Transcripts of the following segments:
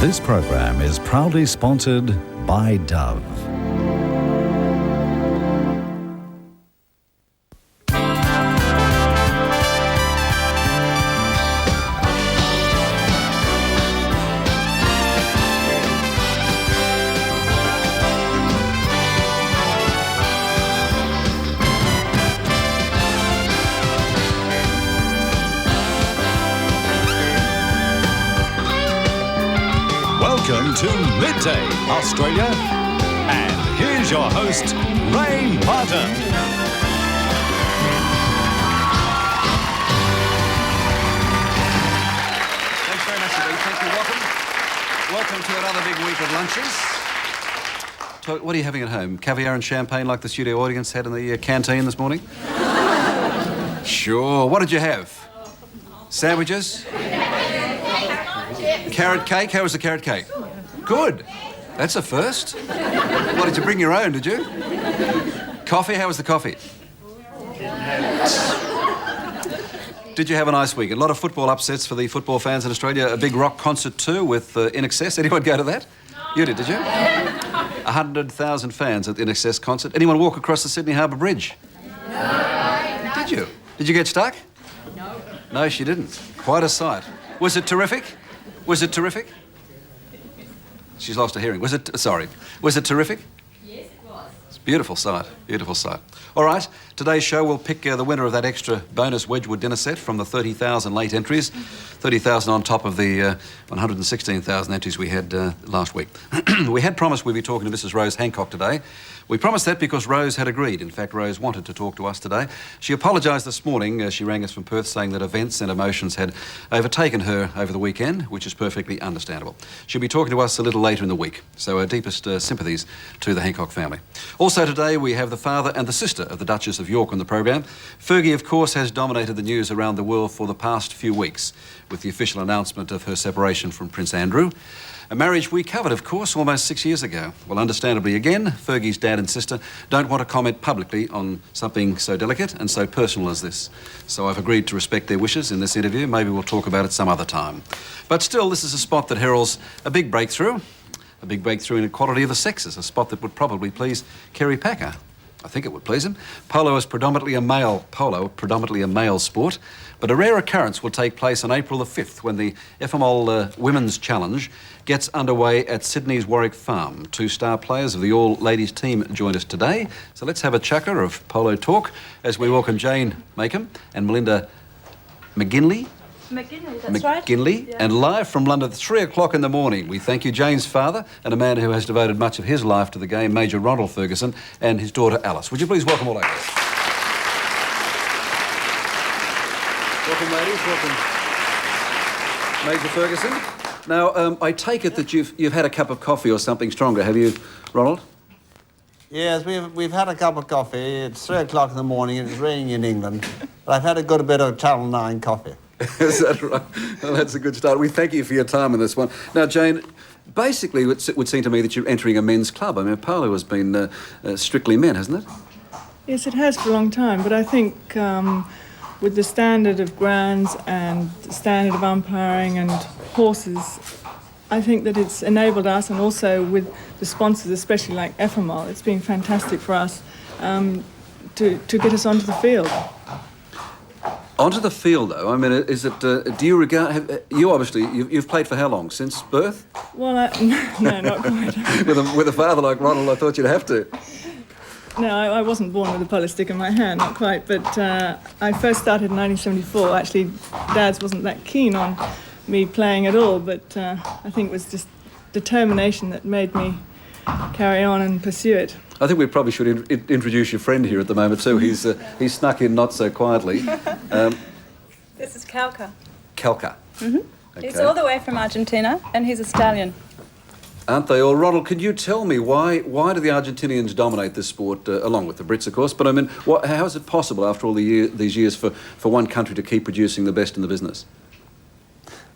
This program is proudly sponsored by Dove. Welcome to Midday, Australia. And here's your host, Ray Potter. Thanks very much indeed. Thank you. Welcome to another big week of lunches. What are you having at home? Caviar and champagne like the studio audience had in the canteen this morning? Sure. What did you have? Sandwiches? Carrot cake? How was the carrot cake? Good. That's a first. What, did you bring your own, did you? Coffee? How was the coffee? Did you have a nice weekend? A lot of football upsets for the football fans in Australia. A big rock concert too with In Excess. Anyone go to that? You did you? 100,000 fans at the In Excess concert. Anyone walk across the Sydney Harbour Bridge? No. Did you? Did you get stuck? No. No, she didn't. Quite a sight. Was it terrific? Was it terrific? She's lost her hearing. Was it terrific? Yes, it was. It's a beautiful sight, beautiful sight. All right, today's show will pick the winner of that extra bonus Wedgwood dinner set from the 30,000 late entries. 30,000 on top of the 116,000 entries we had last week. We had promised we'd be talking to Mrs. Rose Hancock today. We promised that because Rose had agreed. In fact, Rose wanted to talk to us today. She apologised this morning. She rang us from Perth saying that events and emotions had overtaken her over the weekend, which is perfectly understandable. She'll be talking to us a little later in the week, so our deepest sympathies to the Hancock family. Also today, we have the father and the sister of the Duchess of York on the program. Fergie, of course, has dominated the news around the world for the past few weeks with the official announcement of her separation from Prince Andrew. A marriage we covered, of course, almost 6 years ago. Well, understandably again, Fergie's dad and sister don't want to comment publicly on something so delicate and so personal as this. So I've agreed to respect their wishes in this interview. Maybe we'll talk about it some other time. But still, this is a spot that heralds a big breakthrough in equality of the sexes, a spot that would probably please Kerry Packer. I think it would please him. Polo is predominantly a male sport, but a rare occurrence will take place on April the 5th when the FML Women's Challenge gets underway at Sydney's Warwick Farm. Two star players of the all-ladies team join us today. So let's have a chukker of polo talk as we welcome Jane Makem and Melinda McGinley. That's right. Yeah. And live from London at 3 o'clock in the morning, we thank you, Jane's father, and a man who has devoted much of his life to the game, Major Ronald Ferguson, and his daughter Alice. Would you please welcome all over? Welcome, ladies. Welcome, Major Ferguson. Now, I take it that you've had a cup of coffee or something stronger, have you, Ronald? Yes, we've had a cup of coffee. It's 3 o'clock in the morning. It's raining in England, but I've had a good bit of Channel 9 coffee. Is that right? Well, that's a good start. We thank you for your time on this one. Now, Jane, basically it would seem to me that you're entering a men's club. I mean, polo has been strictly men, hasn't it? Yes, it has for a long time, but I think with the standard of grounds and the standard of umpiring and horses, I think that it's enabled us, and also with the sponsors, especially like FML, it's been fantastic for us to get us onto the field. Onto the field, though, I mean, is it, do you regard, you've played for how long, since birth? Well, no, not quite. with a father like Ronald, I thought you'd have to. No, I wasn't born with a polo stick in my hand, not quite, but I first started in 1974. Actually, Dad's wasn't that keen on me playing at all, but I think it was just determination that made me carry on and pursue it. I think we probably should introduce your friend here at the moment too. He's snuck in not so quietly. This is Kalka. Kalka. Mm-hmm. Okay. He's all the way from Argentina, and he's a stallion. Aren't they all? Ronald, could you tell me why do the Argentinians dominate this sport, along with the Brits, of course, but I mean, how is it possible after all these years for one country to keep producing the best in the business?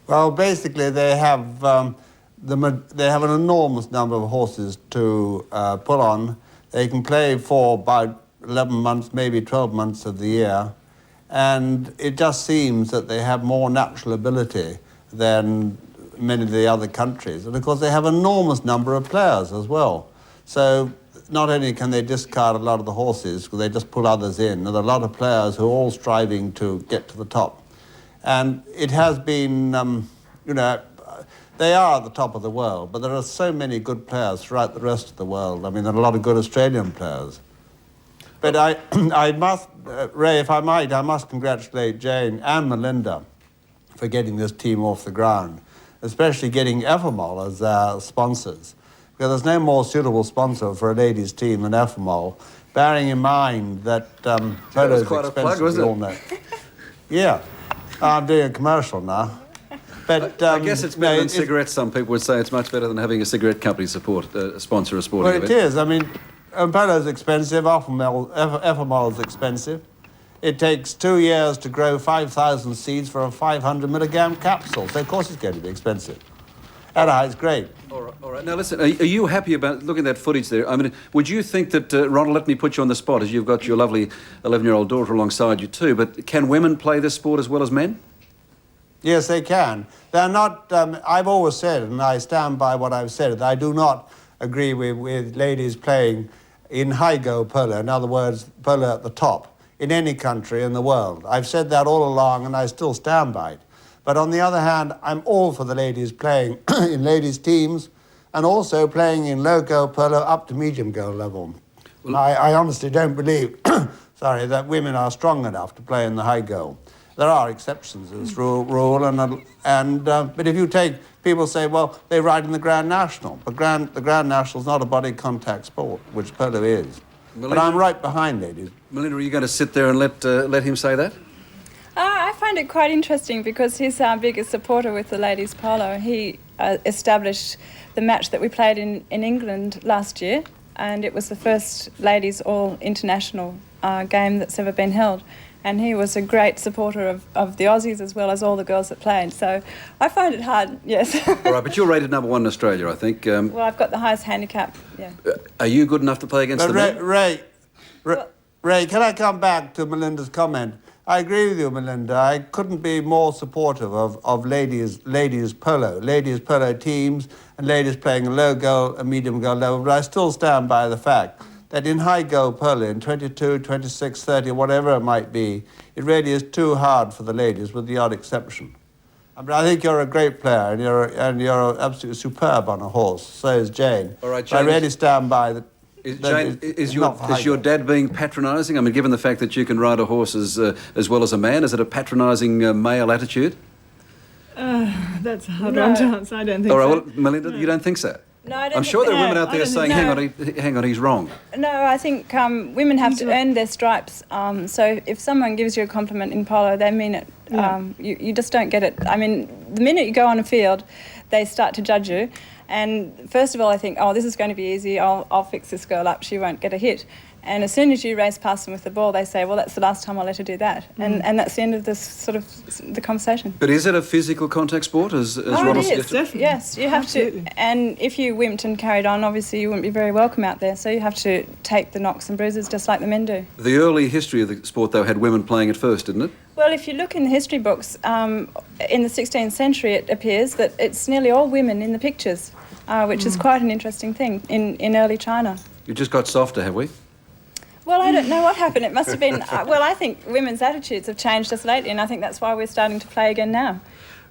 Well, basically they have an enormous number of horses to put on. They can play for about 11 months, maybe 12 months of the year, and it just seems that they have more natural ability than many of the other countries. And of course they have an enormous number of players as well. So not only can they discard a lot of the horses, because they just pull others in, there are a lot of players who are all striving to get to the top. And it has been, you know, they are at the top of the world, but there are so many good players throughout the rest of the world. I mean, there are a lot of good Australian players. But I must, Ray, if I might, I must congratulate Jane and Melinda for getting this team off the ground, especially getting FMOL as their sponsors. Because there's no more suitable sponsor for a ladies' team than FMOL, bearing in mind that polo is quite a expensive, plug, wasn't we all know. Yeah, I'm doing a commercial now. But I guess it's better than cigarettes. Some people would say it's much better than having a cigarette company support, sponsor a sporting event. Well, it is. I mean, polo is expensive, FMOL is expensive. It takes 2 years to grow 5,000 seeds for a 500 milligram capsule, so of course it's going to be expensive. It's great. All right. Now listen, are you happy about looking at that footage there? I mean, would you think that, Ronald, let me put you on the spot, as you've got your lovely 11-year-old daughter alongside you too, but can women play this sport as well as men? Yes, they can. They're not, I've always said, and I stand by what I've said, that I do not agree with ladies playing in high-go polo, in other words, polo at the top, in any country in the world. I've said that all along, and I still stand by it. But on the other hand, I'm all for the ladies playing in ladies' teams and also playing in low-go polo up to medium-go level. Well, I honestly don't believe, sorry, that women are strong enough to play in the high-go. There are exceptions to this rule, but if you take, people say, well, they ride in the Grand National, but the Grand National is not a body contact sport, which polo is. Melinda, but I'm right behind ladies. Melinda, are you going to sit there and let him say that? I find it quite interesting because he's our biggest supporter with the ladies polo. He established the match that we played in England last year, and it was the first ladies all international game that's ever been held. And he was a great supporter of the Aussies as well as all the girls that played. So I find it hard, yes. All right, but you're rated number 1 in Australia, I think. Well, I've got the highest handicap, yeah. Are you good enough to play against the men? Ray, can I come back to Melinda's comment? I agree with you, Melinda. I couldn't be more supportive of ladies polo teams and ladies playing a low goal and medium goal level, but I still stand by the fact that in high goal polo, in 22, 26, 30, whatever it might be, it really is too hard for the ladies, with the odd exception. But I think you're a great player, and you're absolutely superb on a horse. So is Jane. All right, Jane, I really stand by that. Jane, is your dad being patronising? I mean, given the fact that you can ride a horse as well as a man, is it a patronising male attitude? That's a hard one to answer. I don't think so. All right, well, Melinda, you don't think so? No, I don't I'm sure there are women out I there saying, hang on, he's wrong. No, I think women have to earn their stripes. So if someone gives you a compliment in polo, they mean it. Yeah. You just don't get it. I mean, the minute you go on a field, they start to judge you. And first of all, I think, oh, this is going to be easy. I'll fix this girl up. She won't get a hit. And as soon as you race past them with the ball, they say, well, that's the last time I'll let her do that. And that's the end of this sort of the conversation. But is it a physical contact sport, as Ronald suggested? Definitely. Yes, you have Absolutely. to. And if you wimped and carried on, obviously you wouldn't be very welcome out there. So you have to take the knocks and bruises just like the men do. The early history of the sport, though, had women playing it first, didn't it? Well, if you look in the history books, in the 16th century, it appears that it's nearly all women in the pictures, which is quite an interesting thing in early China. You just got softer, have we? Well, I don't know what happened. It must have been... well, I think women's attitudes have changed just lately, and I think that's why we're starting to play again now.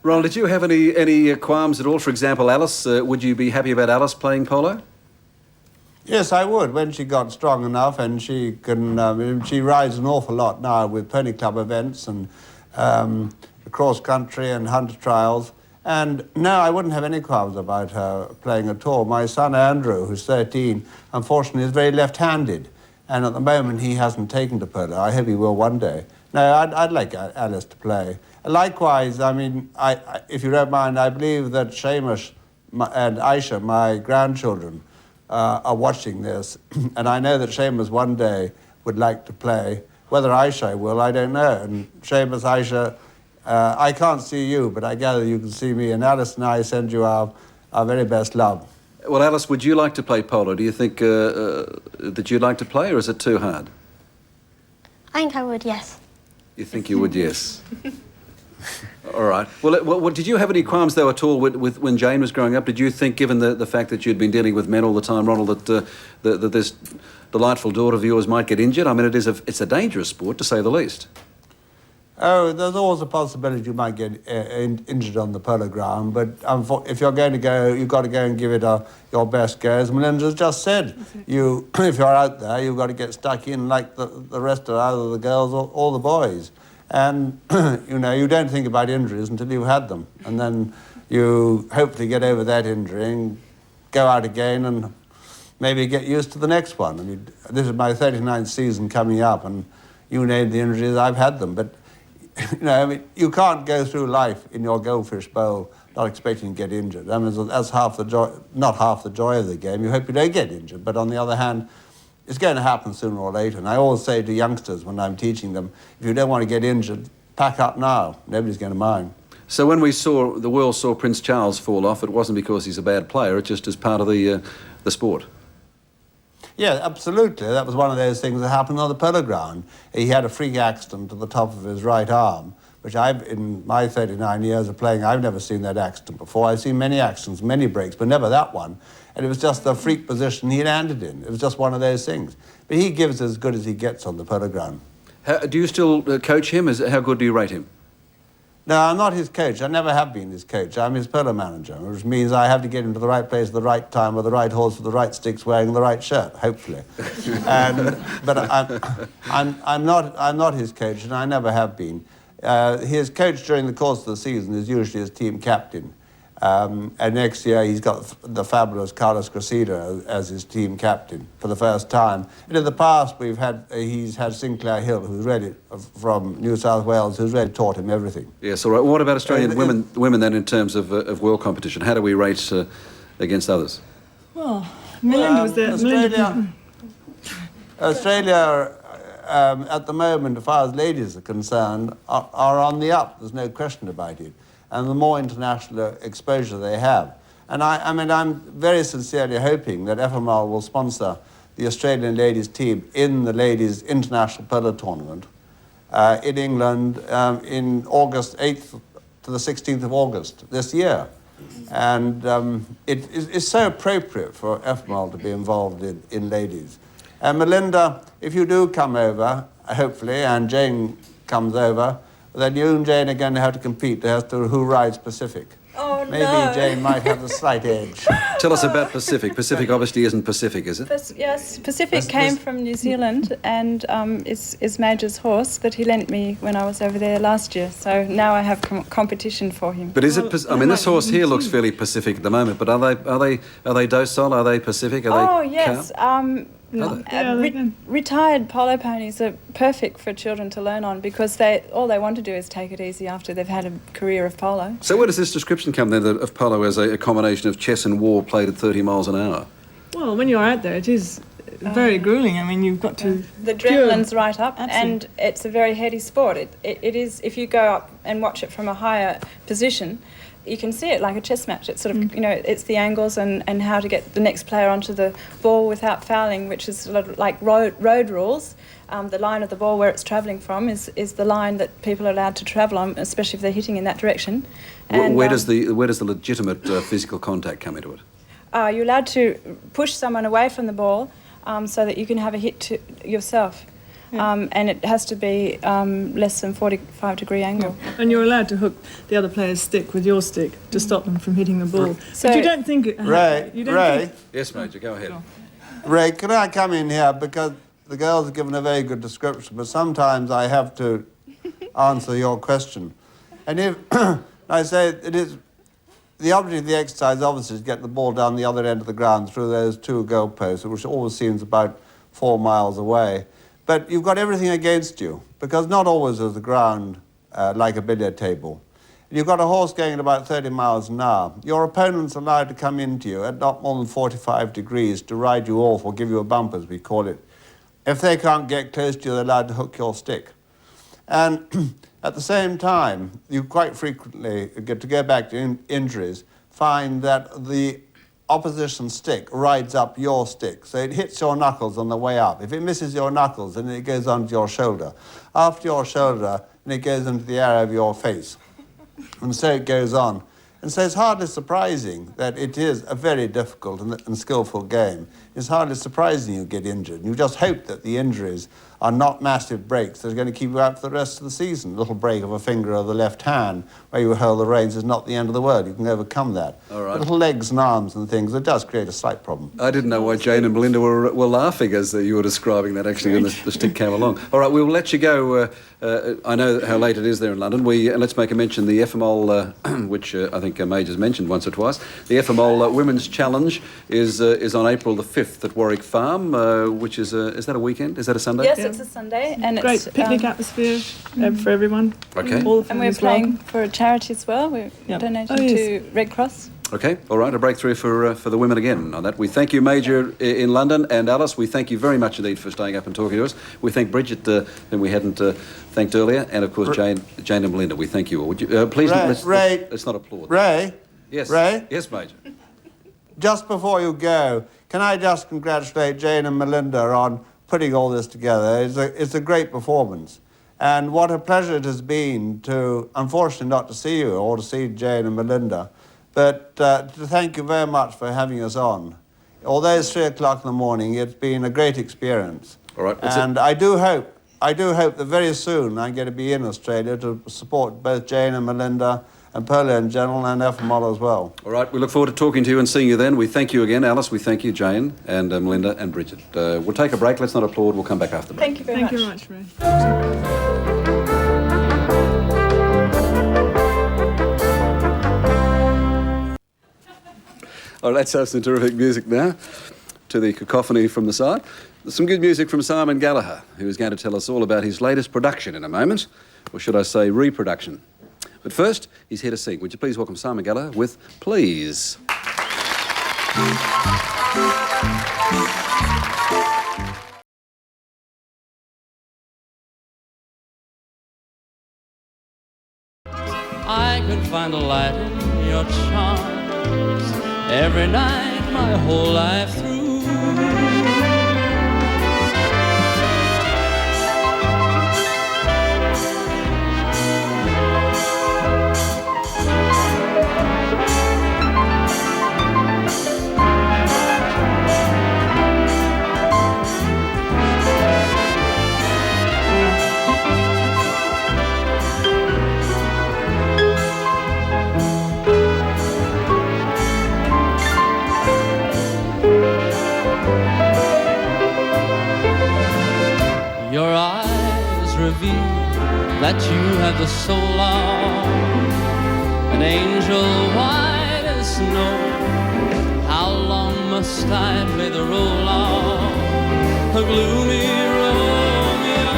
Ronald, did you have any qualms at all? For example, Alice, would you be happy about Alice playing polo? Yes, I would, when she got strong enough, and she can. She rides an awful lot now with pony club events and cross country and hunter trials. And no, I wouldn't have any qualms about her playing at all. My son Andrew, who's 13, unfortunately is very left-handed, and at the moment he hasn't taken to polo. I hope he will one day. No, I'd like Alice to play. Likewise, I mean, if you don't mind, I believe that Seamus and Aisha, my grandchildren, are watching this, and I know that Seamus one day would like to play. Whether Aisha will, I don't know. And Seamus, Aisha, I can't see you, but I gather you can see me, and Alice and I send you our very best love. Well, Alice, would you like to play polo? Do you think that you'd like to play, or is it too hard? I think I would, yes. You think you would, yes. All right. Well, did you have any qualms, though, at all with when Jane was growing up? Did you think, given the fact that you'd been dealing with men all the time, Ronald, that this delightful daughter of yours might get injured? I mean, it's a dangerous sport, to say the least. Oh, there's always a possibility you might get injured on the polo ground, but if you're going to go, you've got to go and give it your best go. As Melinda's just said, if you're out there, you've got to get stuck in like the rest of either the girls or the boys. And, you don't think about injuries until you've had them. And then you hopefully get over that injury and go out again and maybe get used to the next one. I mean, this is my 39th season coming up, and you name the injuries, I've had them. But you can't go through life in your goldfish bowl not expecting to get injured. I mean, that's half the joy, not half the joy of the game. You hope you don't get injured, but on the other hand, it's going to happen sooner or later. And I always say to youngsters when I'm teaching them, if you don't want to get injured, pack up now. Nobody's going to mind. So when the world saw Prince Charles fall off, it wasn't because he's a bad player, it's just as part of the sport. Yeah, absolutely. That was one of those things that happened on the polo ground. He had a freak accident to the top of his right arm, which in my 39 years of playing, I've never seen that accident before. I've seen many accidents, many breaks, but never that one. And it was just the freak position he landed in. It was just one of those things. But he gives as good as he gets on the polo ground. Do you still coach him? How good do you rate him? No, I'm not his coach. I never have been his coach. I'm his polo manager, which means I have to get him to the right place at the right time with the right horse with the right sticks wearing the right shirt, hopefully. But I'm not his coach, and I never have been. His coach during the course of the season is usually his team captain. And next year he's got the fabulous Carlos Cressida as his team captain for the first time. But in the past he's had Sinclair Hill, who's really from New South Wales, who's really taught him everything. Yes, all right. What about Australian women then in terms of world competition? How do we rate against others? Well, Melinda was there. Australia at the moment, as far as ladies are concerned, are on the up. There's no question about it. And the more international exposure they have. And I'm very sincerely hoping that FMR will sponsor the Australian ladies team in the ladies international polo tournament in England in August 8th to the 16th of August this year. And it's so appropriate for FMR to be involved in ladies. And Melinda, if you do come over, hopefully, and Jane comes over, then you and Jane are going to have to compete as to who rides Pacific. Oh, Maybe no. Jane might have the slight edge. Tell us about Pacific. Pacific obviously isn't Pacific, is it? Yes, Pacific came from New Zealand and is Major's horse that he lent me when I was over there last year. So now I have competition for him. But is it? I mean, this horse here looks fairly Pacific at the moment. But are they docile? Are they Pacific? Are they yes. calm? Retired polo ponies are perfect for children to learn on because all they want to do is take it easy after they've had a career of polo. So where does this description come then of polo as a combination of chess and war played at 30 miles an hour? Well, when you're out there, it is very grueling. I mean, you've got to... The adrenaline's right up. Absolutely. And it's a very heady sport. It is, if you go up and watch it from a higher position, you can see it like a chess match. It's sort of, it's the angles and how to get the next player onto the ball without fouling, which is sort of like road rules. The line of the ball where it's travelling from is the line that people are allowed to travel on, especially if they're hitting in that direction. And, where does the legitimate physical contact come into it? You're allowed to push someone away from the ball so that you can have a hit to yourself. Yeah. And it has to be less than 45-degree angle. Yeah. And you're allowed to hook the other player's stick with your stick to stop them from hitting the ball. So but you don't think... Ray? Yes, Major, go ahead. Ray, can I come in here? Because the girls have given a very good description, but sometimes I have to answer your question. And if I say it is... The object of the exercise, obviously, is to get the ball down the other end of the ground through those two goalposts, which always seems about 4 miles away. But you've got everything against you, because not always is the ground like a billiard table. You've got a horse going at about 30 miles an hour. Your opponent's allowed to come into you at not more than 45 degrees to ride you off or give you a bump, as we call it. If they can't get close to you, they're allowed to hook your stick. And at the same time, you quite frequently, to go back to injuries, find that the opposition stick rides up your stick. So it hits your knuckles on the way up. If it misses your knuckles, then it goes onto your shoulder. After your shoulder, then it goes into the area of your face. And so it goes on. And so it's hardly surprising that it is a very difficult and skillful game. It's hardly surprising you get injured. You just hope that the injuries are not massive breaks that are going to keep you out for the rest of the season. A little break of a finger of the left hand where you hold the reins is not the end of the world. You can overcome that. All right. Little legs and arms and things, it does create a slight problem. I didn't know why Jane and Melinda were laughing as you were describing that, actually, when the stick came along. All right, we'll let you go. I know how late it is there in London. Let's make a mention, the FMOL, which I think Major's mentioned once or twice. The FMOL Women's Challenge is on April the 5th at Warwick Farm, which is that a weekend? Is that a Sunday? Yes, it's a Sunday, and Great it's picnic atmosphere for everyone. Okay. All the and we're families love. playing for a charity as well. We're donating to Red Cross. Okay, all right, a breakthrough for the women again on that. We thank you, Major, in London, and Alice, we thank you very much indeed for staying up and talking to us. We thank Bridget, whom we hadn't thanked earlier, and of course Jane and Melinda. We thank you all. Would you please let's not applaud. Ray? Yes. Ray? Yes, Major. Just before you go, can I just congratulate Jane and Melinda on putting all this together? It's a great performance. And what a pleasure it has been to, unfortunately not to see you or to see Jane and Melinda, but to thank you very much for having us on. Although it's 3 o'clock in the morning, it's been a great experience. All right. And I do hope that very soon I'm going to be in Australia to support both Jane and Melinda and polo in general and FMOL as well. All right, we look forward to talking to you and seeing you then. We thank you again, Alice. We thank you, Jane, and Melinda and Bridget. We'll take a break. Let's not applaud. We'll come back after the break. Thank you very much. Thank you very much, Ray. All right, let's have some terrific music now to the cacophony from the side. Some good music from Simon Gallagher, who is going to tell us all about his latest production in a moment, or should I say reproduction. But first, he's here to sing. Would you please welcome Simon Gallagher with Please. I could find a light in your charms every night, my whole life through. Your eyes reveal that you have the soul of an angel white as snow. How long must I play the role of a gloomy Romeo?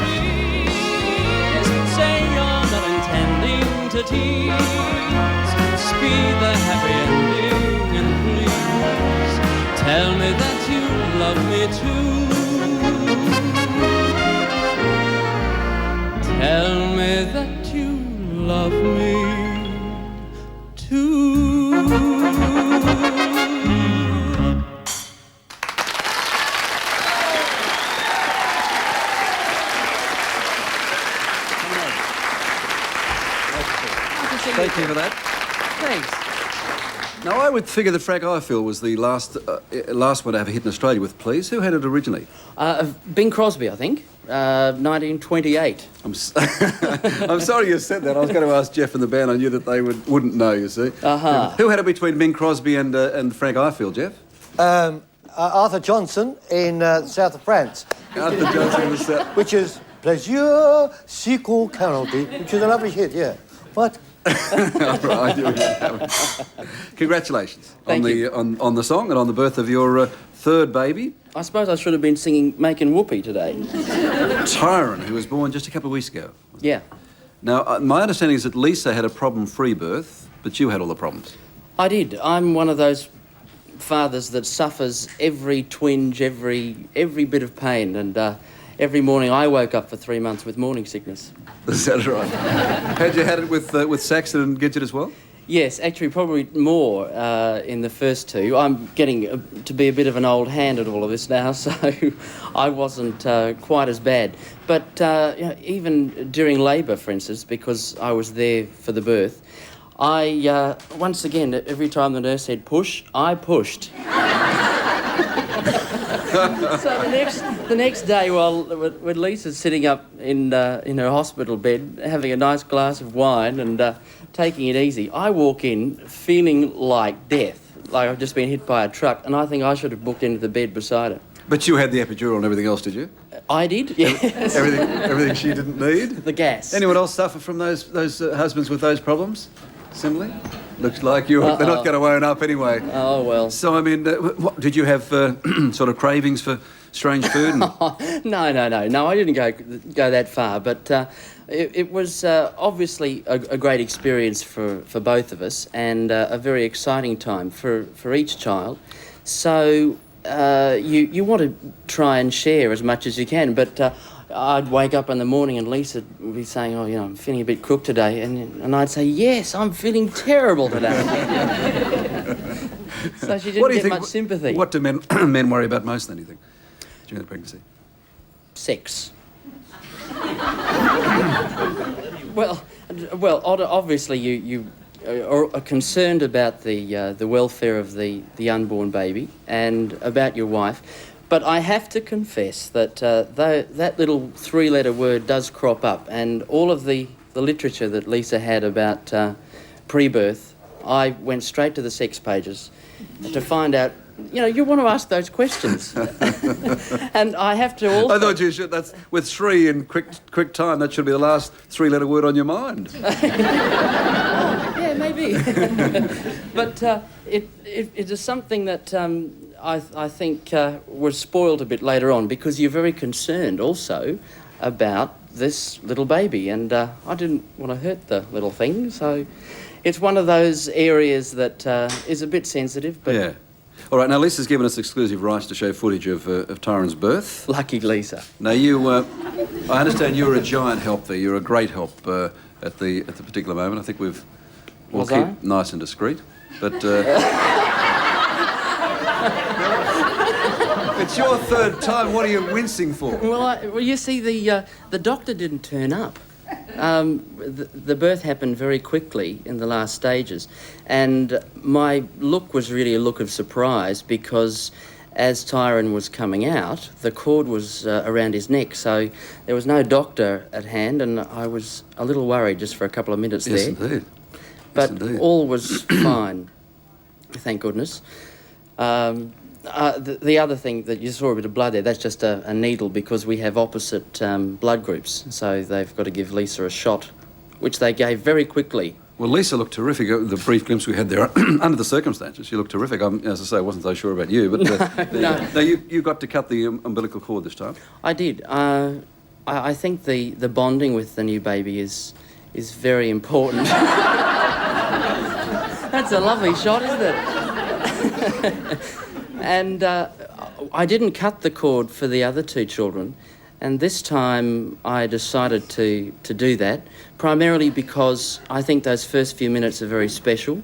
Please say you're not intending to tease. Speed the happy ending and please tell me that you love me too. Tell me that you love me too. Thank you for that. Thanks. Now, I would figure that Frank Ifield was the last one to have a hit in Australia with Please. Who had it originally? Bing Crosby, I think. 1928. I'm sorry you said that. I was going to ask Jeff and the band. I knew that they wouldn't know, you see. Uh-huh. Who had it between Bing Crosby and Frank Ifield, Jeff? Arthur Johnson in south of France. Arthur Johnson in the south. Which is Plaisir Sequel County, which is a lovely hit, yeah. What? All right, I do have it. Congratulations Thank on you. on the song and on the birth of your third baby, I suppose I should have been singing Making Whoopee today. Tyron, who was born just a couple of weeks ago. Yeah. Now, my understanding is that Lisa had a problem-free birth, but you had all the problems. I did. I'm one of those fathers that suffers every twinge, every bit of pain, and every morning I woke up for 3 months with morning sickness. Is that right? Had you had it with Saxon and Gidget as well? Yes, actually, probably more in the first two. I'm getting to be a bit of an old hand at all of this now, so I wasn't quite as bad. But even during labour, for instance, because I was there for the birth, I, once again, every time the nurse said push, I pushed. So the next day, when Lisa's sitting up in her hospital bed, having a nice glass of wine and taking it easy, I walk in feeling like death, like I've just been hit by a truck, and I think I should have booked into the bed beside her. But you had the epidural and everything else, did you? I did, yes. Everything she didn't need? The gas. Anyone else suffer from those husbands with those problems? Similarly? Looks like they're not going to own up anyway. Oh, well. So, I mean, what, did you have sort of cravings for strange food? And... No, I didn't go that far, but it was obviously a great experience for both of us, and a very exciting time for each child. So you want to try and share as much as you can, but I'd wake up in the morning and Lisa would be saying, oh, I'm feeling a bit crook today, and I'd say, yes, I'm feeling terrible today. So she didn't get much sympathy. What do men worry about most then, do you think, during the pregnancy? Sex. Well, obviously you are concerned about the welfare of the unborn baby and about your wife, but I have to confess that that little three-letter word does crop up, and all of the literature that Lisa had about pre-birth, I went straight to the sex pages to find out. You want to ask those questions. And I have to also... I thought you should. That's with three in quick time. That should be the last three-letter word on your mind. Yeah, maybe. But it is something that I think was spoiled a bit later on, because you're very concerned also about this little baby, and I didn't want to hurt the little thing, so it's one of those areas that is a bit sensitive, but... Yeah. All right, now Lisa's given us exclusive rights to show footage of Tyron's birth. Lucky Lisa. Now I understand you were a giant help there. You're a great help at the particular moment. I think we'll keep nice and discreet, but it's your third time. What are you wincing for? Well, you see, the doctor didn't turn up. The birth happened very quickly in the last stages, and my look was really a look of surprise, because as Tyron was coming out, the cord was around his neck, so there was no doctor at hand, and I was a little worried just for a couple of minutes there. Yes, indeed. But yes, indeed. All was fine, thank goodness. The other thing that you saw a bit of blood there, that's just a needle, because we have opposite blood groups, so they've got to give Lisa a shot, which they gave very quickly. Well, Lisa looked terrific. The brief glimpse we had there, under the circumstances, she looked terrific. As I say, I wasn't so sure about you, but no, you got to cut the umbilical cord this time. I did. I think the bonding with the new baby is very important. That's a lovely shot, isn't it? And I didn't cut the cord for the other two children, and this time I decided to do that, primarily because I think those first few minutes are very special,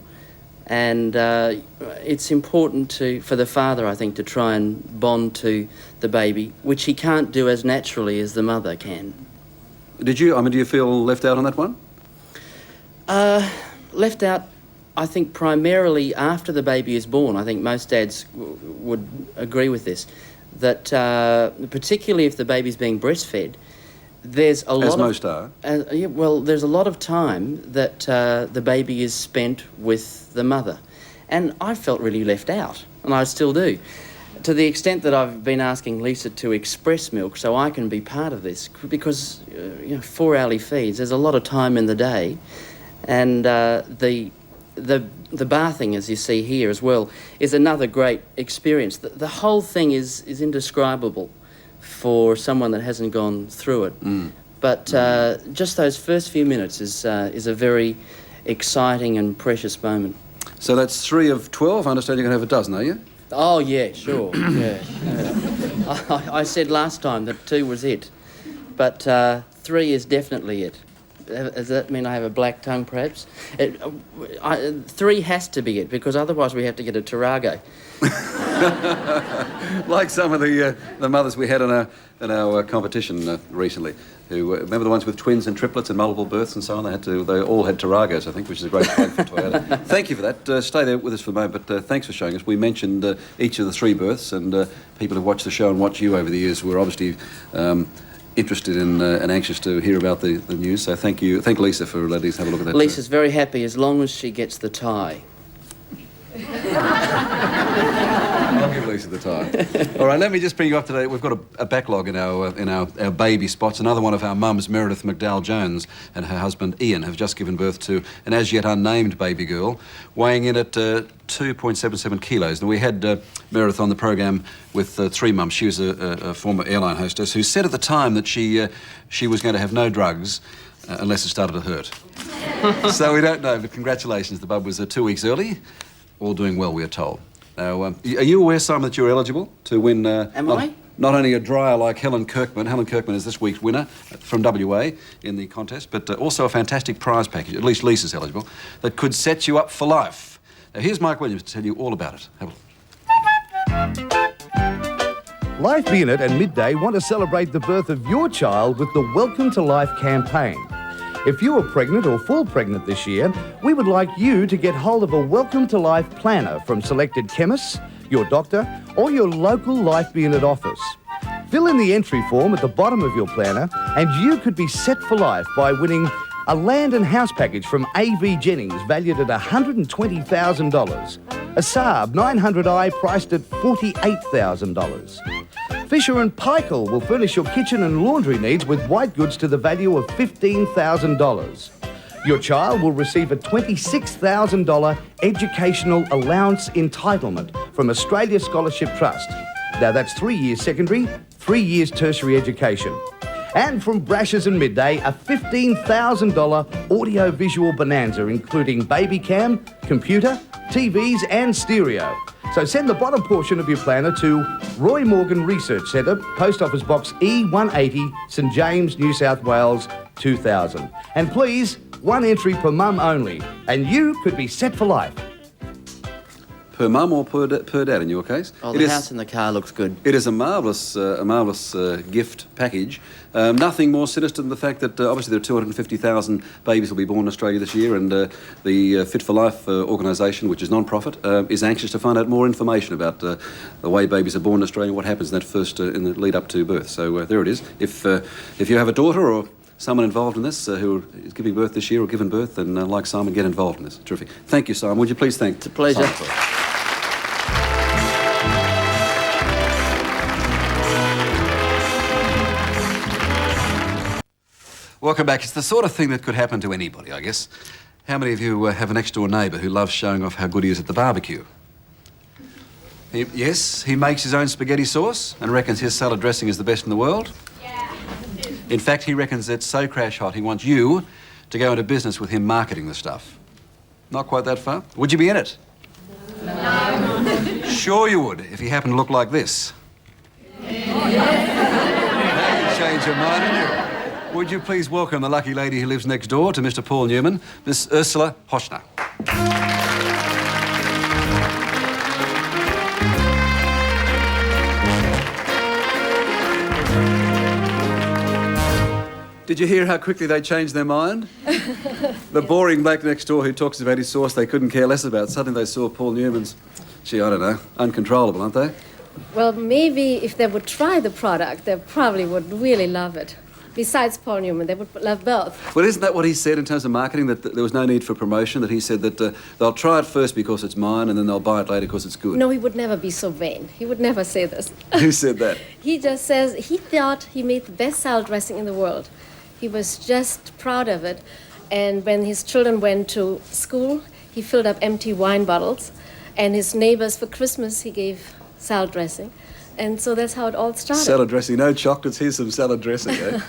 and it's important for the father, I think, to try and bond to the baby, which he can't do as naturally as the mother can. Do you feel left out on that one? Left out, I think, primarily after the baby is born. I think most dads would agree with this, that particularly if the baby's being breastfed, there's a lot as most are. There's a lot of time that the baby is spent with the mother. And I felt really left out, and I still do, to the extent that I've been asking Lisa to express milk so I can be part of this, because 4-hourly feeds, there's a lot of time in the day, and the bathing, as you see here as well, is another great experience. The whole thing is indescribable for someone that hasn't gone through it. But just those first few minutes is a very exciting and precious moment. So that's 3 of 12. I understand you're going to have a dozen, are you? Oh, yeah, sure. Yeah. I said last time that 2 was it, but 3 is definitely it. Does that mean I have a black tongue, perhaps? 3 has to be it, because otherwise we have to get a Tarago. Like some of the mothers we had in our competition recently, who remember the ones with twins and triplets and multiple births and so on. They all had Taragos, I think, which is a great plug for Toyota. Thank you for that. Stay there with us for a moment, but thanks for showing us. We mentioned each of the 3 births, and people who watch the show and watch you over the years were obviously interested in and anxious to hear about the news. So thank you. Thank Lisa for letting us have a look at that. Lisa's very happy as long as she gets the tie. I'll give Lisa the tie. All right, let me just bring you up to date. We've got a backlog in our baby spots. Another one of our mums, Meredith McDowell-Jones, and her husband Ian have just given birth to an as yet unnamed baby girl, weighing in at 2.77 kilos. And we had Meredith on the program with 3 mums. She was a former airline hostess who said at the time that she was going to have no drugs unless it started to hurt. So we don't know, but congratulations. The bub was 2 weeks early. All doing well, we are told. Now, are you aware, Simon, that you're eligible to win... Am I? Not only a dryer like Helen Kirkman. Helen Kirkman is this week's winner from WA in the contest, but also a fantastic prize package, at least Lisa's eligible, that could set you up for life. Now, here's Mike Williams to tell you all about it. Have a look. Life Be In It and Midday want to celebrate the birth of your child with the Welcome to Life campaign. If you are pregnant or full pregnant this year, we would like you to get hold of a Welcome to Life planner from selected chemists, your doctor, or your local Life Be In It office. Fill in the entry form at the bottom of your planner and you could be set for life by winning a land and house package from A.V. Jennings valued at $120,000, a Saab 900i priced at $48,000. Fisher & Paykel will furnish your kitchen and laundry needs with white goods to the value of $15,000. Your child will receive a $26,000 educational allowance entitlement from Australia Scholarship Trust. Now that's 3 years secondary, 3 years tertiary education. And from Brashers and Midday, a $15,000 audio-visual bonanza including baby cam, computer, TVs and stereo. So send the bottom portion of your planner to Roy Morgan Research Centre, Post Office Box E180, St James, New South Wales, 2000. And please, 1 entry per mum only, and you could be set for life. Per mum or per dad in your case? Oh, the house in the car looks good. It is a marvellous gift package. Nothing more sinister than the fact that obviously there are 250,000 babies will be born in Australia this year, and the Fit for Life organisation, which is non-profit, is anxious to find out more information about the way babies are born in Australia and what happens in that first in the lead up to birth. So there it is. If you have a daughter or someone involved in this who is giving birth this year or given birth, then like Simon, get involved in this. Terrific. Thank you, Simon. Would you please thank... It's a pleasure. Simon. Welcome back. It's the sort of thing that could happen to anybody, I guess. How many of you have a next-door neighbour who loves showing off how good he is at the barbecue? Yes, he makes his own spaghetti sauce and reckons his salad dressing is the best in the world. Yeah. In fact, he reckons it's so crash hot he wants you to go into business with him marketing the stuff. Not quite that far. Would you be in it? No. Sure you would, if he happened to look like this. Now you change your mind, didn't you? Would you please welcome the lucky lady who lives next door to Mr. Paul Newman, Miss Ursula Hoschner. Did you hear how quickly they changed their mind? The boring bloke next door who talks about his sauce they couldn't care less about. Suddenly they saw Paul Newman's, gee, I don't know, uncontrollable, aren't they? Well, maybe if they would try the product, they probably would really love it. Besides Paul Newman, they would love both. Well, isn't that what he said in terms of marketing, that there was no need for promotion, that he said that they'll try it first because it's mine and then they'll buy it later because it's good? No, he would never be so vain. He would never say this. Who said that? He just says he thought he made the best salad dressing in the world. He was just proud of it. And when his children went to school, he filled up empty wine bottles. And his neighbors for Christmas, he gave salad dressing. And so that's how it all started. Salad dressing, no chocolates, here's some salad dressing, eh?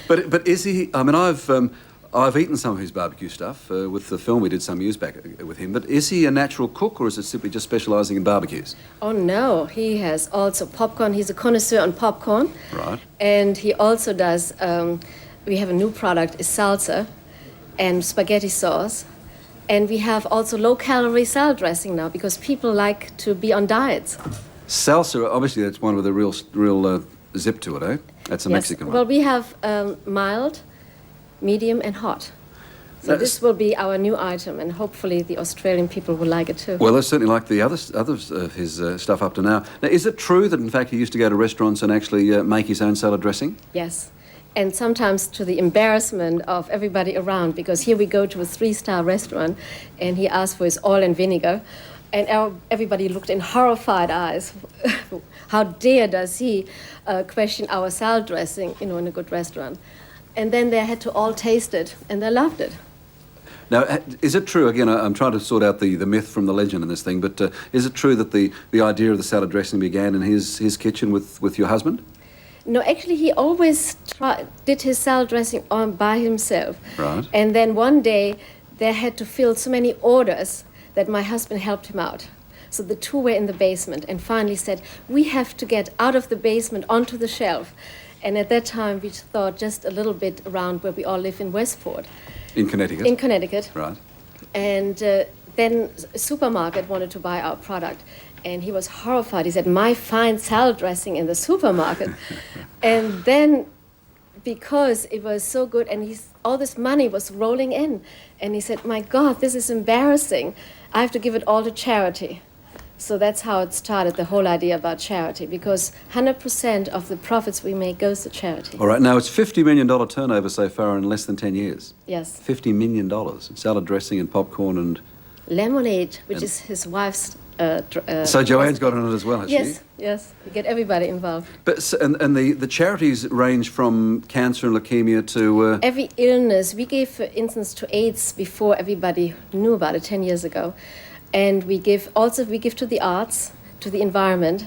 But is he, I mean, I've eaten some of his barbecue stuff with the film we did some years back with him, but is he a natural cook or is it simply just specialising in barbecues? Oh, no. He has also popcorn. He's a connoisseur on popcorn. Right. And he also does we have a new product, is salsa and spaghetti sauce. And we have also low-calorie salad dressing now because people like to be on diets. Salsa, obviously that's one with a real zip to it, eh? That's a Mexican one. Well, we have mild, medium, and hot. So this will be our new item, and hopefully the Australian people will like it too. Well, they certainly like the others of his stuff up to now. Now, is it true that in fact he used to go to restaurants and actually make his own salad dressing? Yes. And sometimes to the embarrassment of everybody around, because here we go to a 3-star restaurant, and he asked for his oil and vinegar, and everybody looked in horrified eyes. How dare does he question our salad dressing, in a good restaurant? And then they had to all taste it, and they loved it. Now, is it true, again, I'm trying to sort out the myth from the legend in this thing, but is it true that the idea of the salad dressing began in his kitchen with your husband? No, actually, he always did his salad dressing by himself. Right. And then one day, they had to fill so many orders that my husband helped him out. So the two were in the basement and finally said, we have to get out of the basement onto the shelf. And at that time, we thought just a little bit around where we all live in Westport. In Connecticut? In Connecticut. Right. And then a supermarket wanted to buy our product. And he was horrified. He said, my fine salad dressing in the supermarket. And then, because it was so good, and all this money was rolling in, and he said, my God, this is embarrassing. I have to give it all to charity. So that's how it started, the whole idea about charity, because 100% of the profits we make goes to charity. All right, now it's $50 million turnover so far in less than 10 years. Yes. $50 million in salad dressing and popcorn and... Lemonade, which is his wife's... so Joanne's got on it as well, has yes, she? Yes, we get everybody involved. But and the charities range from cancer and leukemia to... Every illness. We gave, for instance, to AIDS before everybody knew about it 10 years ago. And we give to the arts, to the environment,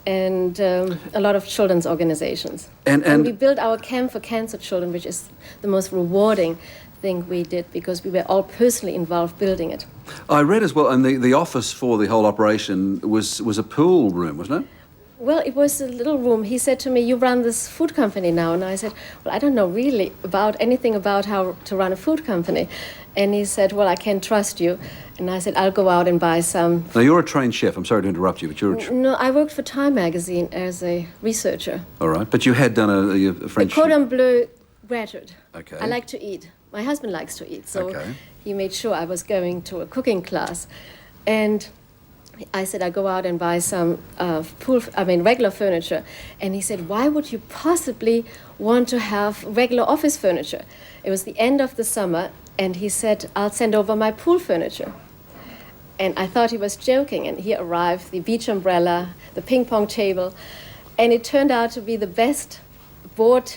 and a lot of children's organizations. And we built our camp for cancer children, which is the most rewarding thing we did because we were all personally involved building it. I read as well, and the office for the whole operation was a pool room, wasn't it? Well, it was a little room. He said to me, you run this food company now. And I said, well, I don't know really anything about how to run a food company. And he said, well, I can trust you. And I said, I'll go out and buy some. Now, you're a trained chef. I'm sorry to interrupt you, but you're a... No, I worked for Time magazine as a researcher. All right, but you had done a French... A Cordon Bleu graduate. Okay. I like to eat. My husband likes to eat, so he made sure I was going to a cooking class. And I said, I'll go out and buy some regular furniture. And he said, why would you possibly want to have regular office furniture? It was the end of the summer, and he said, I'll send over my pool furniture. And I thought he was joking, and he arrived, the beach umbrella, the ping pong table, and it turned out to be the best board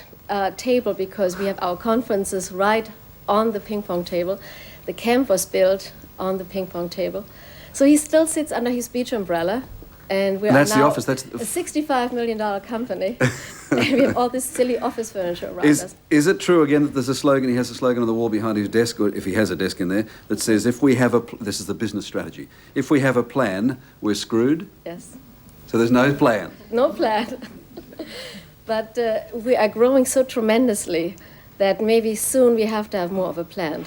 table because we have our conferences right on the ping pong table. The camp was built on the ping pong table. So he still sits under his beach umbrella, and we're now the office. That's a $65 million company, and we have all this silly office furniture around us. Is it true, again, that there's a slogan, he has a slogan on the wall behind his desk, or if he has a desk in there, that says, if we have this is the business strategy, if we have a plan, we're screwed? Yes. So there's no plan? No plan. But we are growing so tremendously that maybe soon we have to have more of a plan.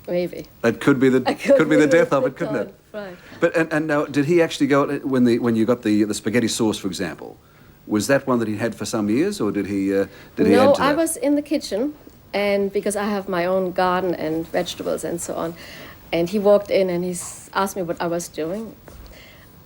Maybe. That could be the death of it, couldn't it? Right. But and now, did he actually go when you got the spaghetti sauce, for example? Was that one that he had for some years, or did he add to that? No, I was in the kitchen, and because I have my own garden and vegetables and so on, and he walked in and he asked me what I was doing,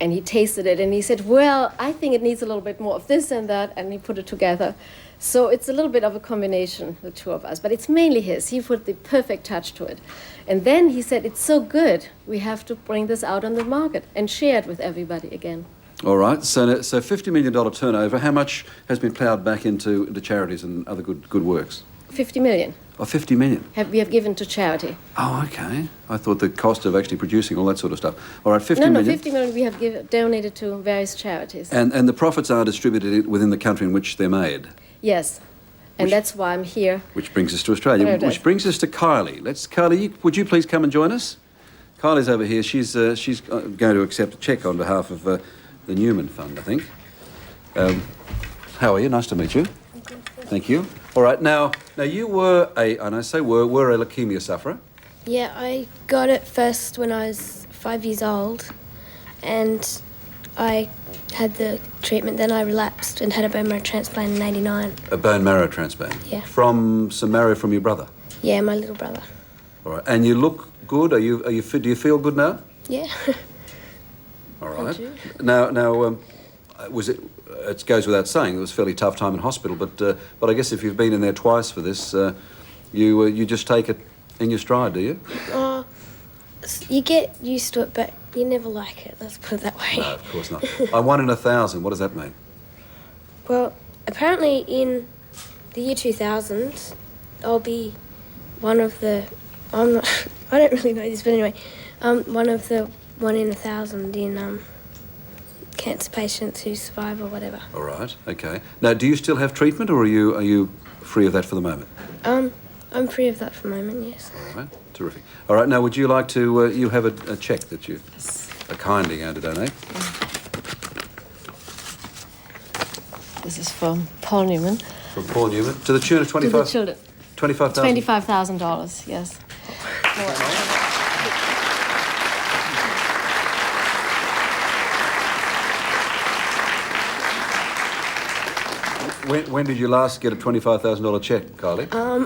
and he tasted it and he said, well, I think it needs a little bit more of this and that, and he put it together. So it's a little bit of a combination, the two of us, but it's mainly his. He put the perfect touch to it. And then he said, it's so good, we have to bring this out on the market and share it with everybody again. All right, so $50 million turnover, how much has been ploughed back into charities and other good works? 50 million. Oh, 50 million? We have given to charity. Oh, okay. I thought the cost of actually producing all that sort of stuff. All right, 50 million. million. No, 50 million we have donated to various charities. And the profits are distributed within the country in which they're made? Yes, and that's why I'm here. Which brings us to Australia, which brings us to Kylie. Kylie, would you please come and join us? Kylie's over here. She's going to accept a cheque on behalf of the Newman Fund, I think. How are you? Nice to meet you. Thank you. All right, now you were and I say were a leukemia sufferer. Yeah, I got it first when I was 5 years old, and I had the treatment. Then I relapsed and had a bone marrow transplant in '89. A bone marrow transplant? Yeah. From some marrow from your brother? Yeah, my little brother. All right, and you look good. Are you fit? Do you feel good now? Yeah. All right. Thank you. Now, was it? It goes without saying it was a fairly tough time in hospital, but I guess if you've been in there twice for this, you just take it in your stride, do you? You get used to it, but you never like it. Let's put it that way. No, of course not. 1 in 1,000. What does that mean? Well, apparently in the year 2000, I'll be one of the. I don't really know this, but anyway, one of the 1 in 1,000 in cancer patients who survive or whatever. All right. Okay. Now, do you still have treatment, or are you free of that for the moment? I'm free of that for the moment. Yes. All right. Terrific. All right. Now, would you like to? You have a cheque that you are kindly going to donate. This is from Paul Newman. From Paul Newman to the tune of 25. To the children. $25,000. $25,000. Yes. When did you last get a $25,000 cheque, Kylie? Well,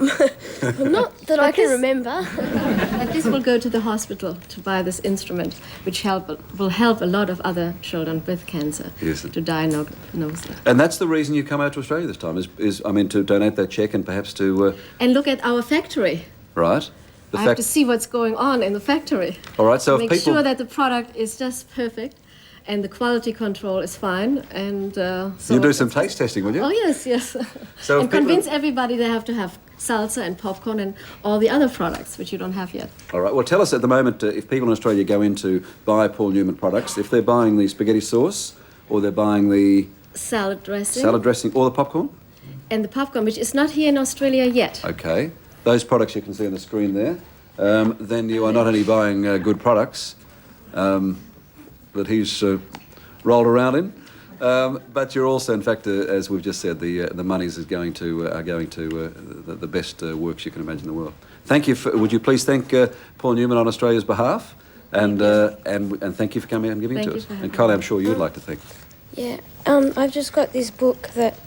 not that I can remember. But this will go to the hospital to buy this instrument, which will help a lot of other children with cancer to diagnose it. And that's the reason you come out to Australia this time, is to donate that cheque and perhaps to... And look at our factory. Right. I have to see what's going on in the factory. All right, so make sure that the product is just perfect and the quality control is fine. And so you'll do some taste testing, will you? Oh, yes. So and convince everybody they have to have salsa and popcorn and all the other products, which you don't have yet. All right, well, tell us at the moment, if people in Australia go in to buy Paul Newman products, if they're buying the spaghetti sauce or they're buying the... Salad dressing. Or the popcorn? And the popcorn, which is not here in Australia yet. Okay. Those products you can see on the screen there. Then you are not only buying good products that he's rolled around in, but you're also, in fact, as we've just said, the monies are going to the best works you can imagine in the world. Thank you. Would you please thank Paul Newman on Australia's behalf, and thank you for coming out and giving it to us. And Kylie, I'm sure you'd like to thank. Yeah. I've just got this book that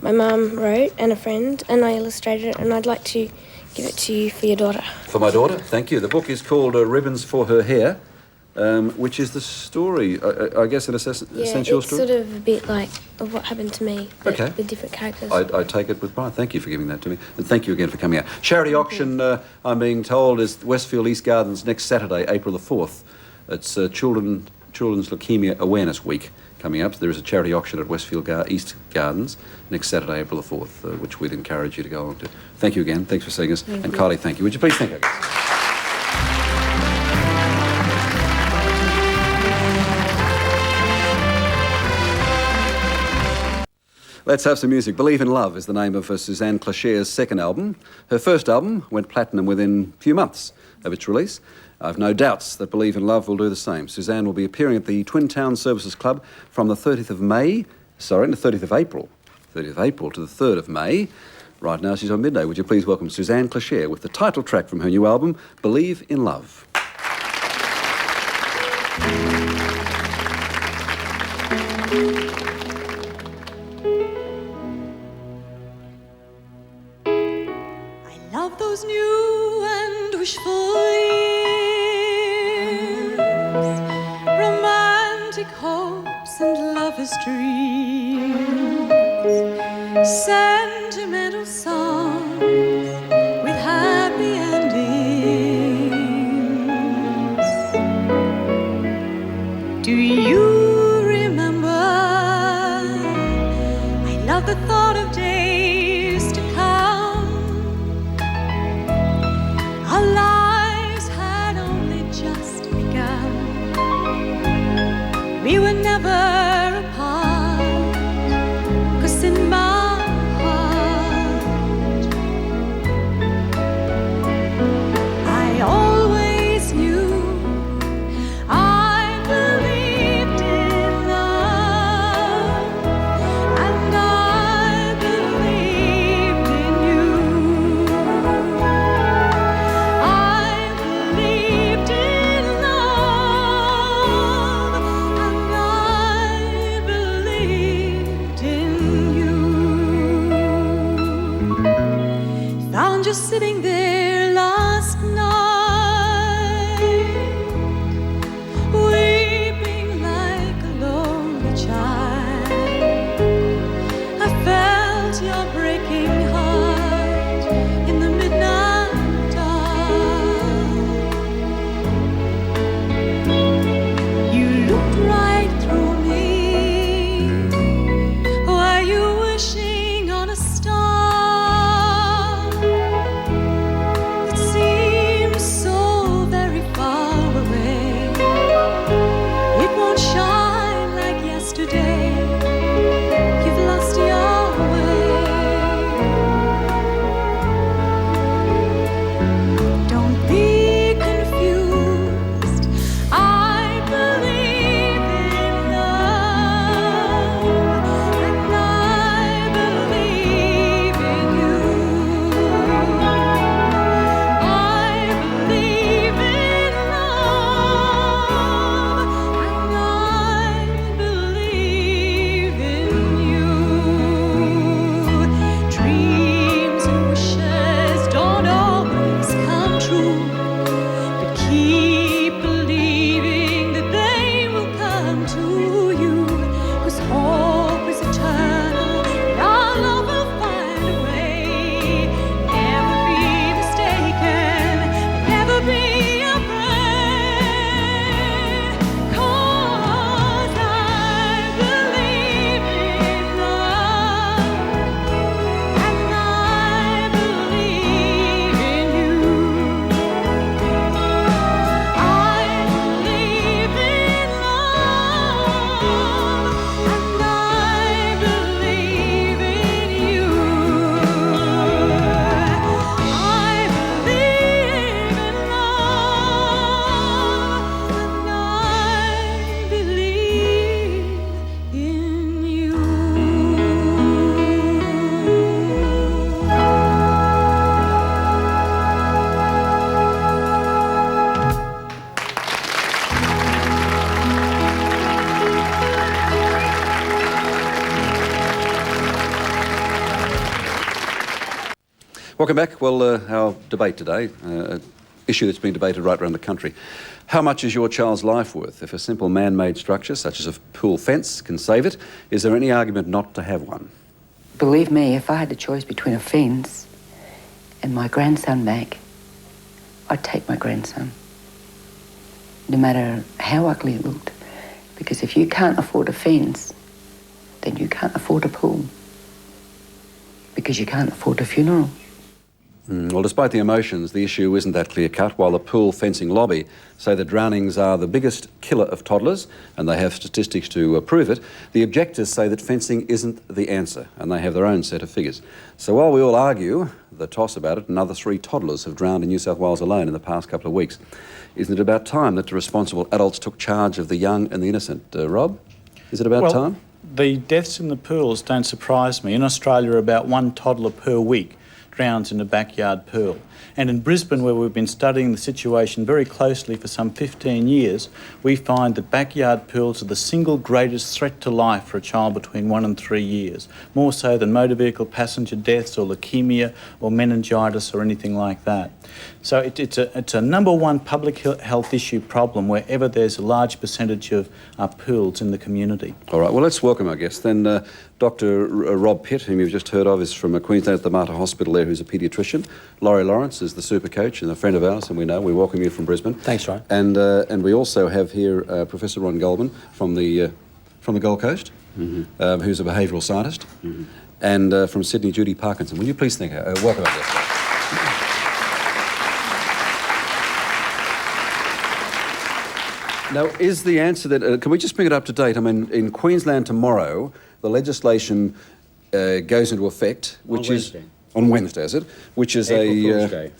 my mum wrote and a friend, and I illustrated it, and I'd like to give it to you for your daughter. For my daughter? Thank you. The book is called Ribbons for Her Hair, which is the story, I guess, in a sense, your story? Yeah, it's sort of a bit like of what happened to me, but okay. with different characters. I take it with pride. Thank you for giving that to me. And thank you again for coming out. Charity auction, I'm being told, is Westfield East Gardens next Saturday, April the 4th. It's Children's Leukemia Awareness Week coming up. So there is a charity auction at Westfield East Gardens next Saturday, April the 4th, which we'd encourage you to go on to. Thank you again. Thanks for seeing us. And Kylie, thank you. Would you please thank us? Let's have some music. Believe in Love is the name of Suzanne Clocher's second album. Her first album went platinum within a few months of its release. I've no doubts that Believe in Love will do the same. Suzanne will be appearing at the Twin Town Services Club from the 30th of April. 30th of April to the 3rd of May. Right now she's on Midday. Would you please welcome Suzanne Clocher with the title track from her new album, Believe in Love. Love those new and wishful years, romantic hopes and lovers' dreams, sentimental songs with happy endings. Do you remember? I love the thought of days to come. Our lives had only just begun. We were never apart, 'cause in my heart I always knew I believed in love, and I believed in you. just sitting there last night, weeping like a lonely child. I felt your breaking heart in the midnight dark. You looked right through me. Were you wishing on a star? It seems so very far away. It won't shine like yesterday. You've lost your way. Don't be confused. I believe in love, and I believe in you. I believe in love, and I believe in you. Dreams and wishes don't always come true, but keep believing that they will come to you. 'Cause hope is eternal, and our love will find a way. Never be mistaken, never be afraid. 'Cause I believe in love, and I believe in you. I believe in love, and I believe in you. I believe in love, and I believe in you. Welcome back. Well, our debate today, an issue that's been debated right around the country. How much is your child's life worth? If a simple man-made structure, such as a pool fence, can save it, is there any argument not to have one? Believe me, if I had the choice between a fence and my grandson back, I'd take my grandson. No matter how ugly it looked. Because if you can't afford a fence, then you can't afford a pool. Because you can't afford a funeral. Well, despite the emotions, the issue isn't that clear-cut. While the pool fencing lobby say that drownings are the biggest killer of toddlers, and they have statistics to prove it, the objectors say that fencing isn't the answer, and they have their own set of figures. So while we all argue the toss about it, another 3 toddlers have drowned in New South Wales alone in the past couple of weeks. Isn't it about time that the responsible adults took charge of the young and the innocent? Rob, is it about time? The deaths in the pools don't surprise me. In Australia, about 1 toddler per week drowns in a backyard pool. And in Brisbane, where we've been studying the situation very closely for some 15 years, we find that backyard pools are the single greatest threat to life for a child between 1 and 3 years, more so than motor vehicle passenger deaths or leukemia or meningitis or anything like that. So it's a number 1 public health issue problem wherever there's a large percentage of pools in the community. All right, well, let's welcome our guest then. Dr. Rob Pitt, whom you've just heard of, is from Queensland at the Mater Hospital there, who's a paediatrician. Laurie Lawrence is the super coach and a friend of ours, and we welcome you from Brisbane. Thanks, Ryan. And we also have here Professor Ron Goldman from the Gold Coast, who's a behavioural scientist, and from Sydney, Judy Parkinson. Will you please thank her? Welcome our guest. Now, is the answer that... can we just bring it up to date? I mean, in Queensland tomorrow, the legislation goes into effect, which is... On Wednesday, is it? Which is April Fool's Day.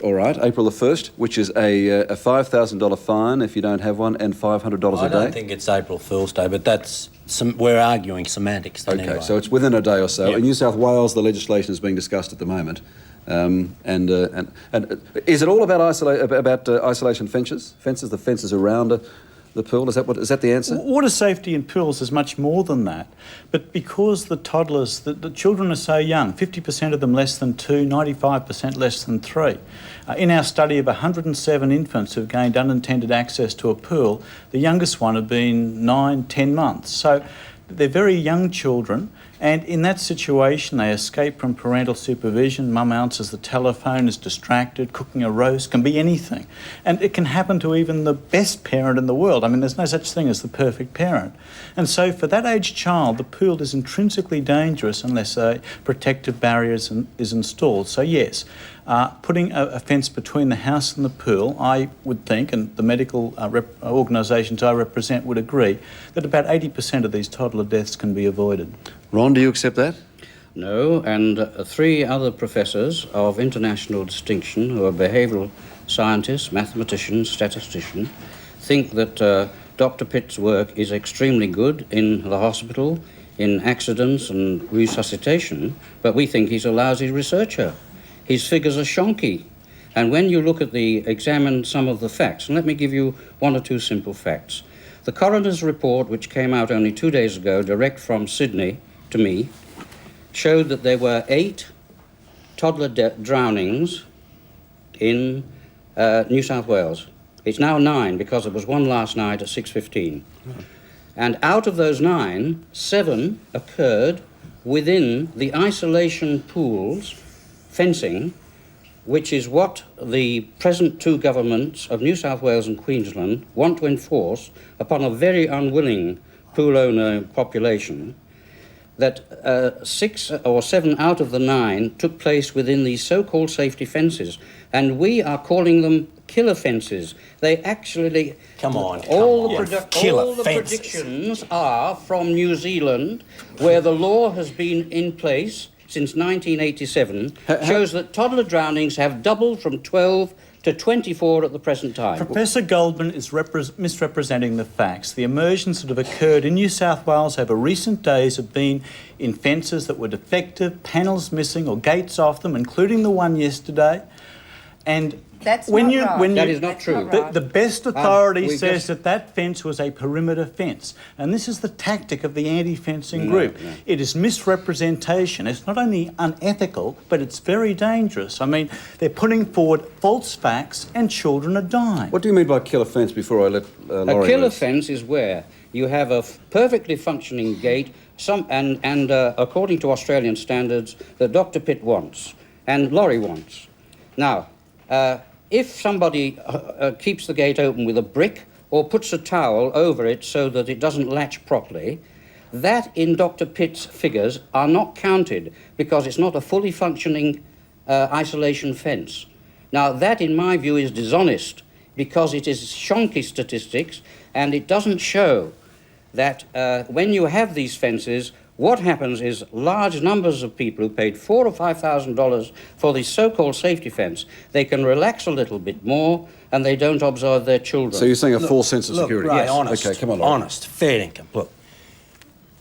All right, April the 1st, which is a $5,000 fine if you don't have one and $500 a day. I don't think it's April Fool's Day, but that's... we're arguing semantics then. Okay, anyway. so it's within a day or so. Yep. In New South Wales, the legislation is being discussed at the moment. And is it all about isolation fences? The fences around the pool? Is that the answer? Water safety in pools is much more than that. But because the toddlers, the children are so young, 50% of them less than 2, 95% less than 3. In our study of 107 infants who've gained unintended access to a pool, the youngest one had been 9, 10 months. So they're very young children, and in that situation they escape from parental supervision. Mum answers the telephone, is distracted, cooking a roast, can be anything. And it can happen to even the best parent in the world. I mean, there's no such thing as the perfect parent. And so for that aged child, the pool is intrinsically dangerous unless a protective barrier is installed. So yes, putting a fence between the house and the pool, I would think, and the medical organisations I represent would agree, that about 80% of these toddler deaths can be avoided. Ron, do you accept that? No, and 3 other professors of international distinction who are behavioural scientists, mathematicians, statisticians, think that Dr. Pitt's work is extremely good in the hospital, in accidents and resuscitation, but we think he's a lousy researcher. His figures are shonky. And when you look at examine some of the facts, and let me give you 1 or 2 simple facts. The coroner's report, which came out only 2 days ago, direct from Sydney to me, showed that there were 8 toddler drownings in New South Wales. It's now 9 because there was 1 last night at 6:15. And out of those 9, 7 occurred within the isolation pools fencing, which is what the present 2 governments of New South Wales and Queensland want to enforce upon a very unwilling pool owner population, that 6 or 7 out of the 9 took place within these so-called safety fences, and we are calling them killer fences. They actually... All the predictions are from New Zealand, where the law has been in place since 1987, shows that toddler drownings have doubled from 12 to 24 at the present time. Professor Goldman is misrepresenting the facts. The immersions that have occurred in New South Wales over recent days have been in fences that were defective, panels missing or gates off them, including the one yesterday. And That's when not you, right. when That you, is not true. The best authority we says that fence was a perimeter fence. And this is the tactic of the anti-fencing group. No. It is misrepresentation. It's not only unethical, but it's very dangerous. I mean, they're putting forward false facts and children are dying. What do you mean by killer fence before I let Laurie A killer loose? fence is where you have a perfectly functioning gate, and according to Australian standards, that Dr. Pitt wants and Laurie wants. Now, if somebody keeps the gate open with a brick or puts a towel over it so that it doesn't latch properly, that in Dr. Pitt's figures are not counted because it's not a fully functioning isolation fence. Now, that, in my view, is dishonest because it is shonky statistics, and it doesn't show that when you have these fences, what happens is large numbers of people who paid $4,000 or $5,000 for this so-called safety fence, they can relax a little bit more and they don't observe their children. So you're saying a false sense of security? Ray, Yes. honest, Okay, come on, Laurie. honest, fair income. Look,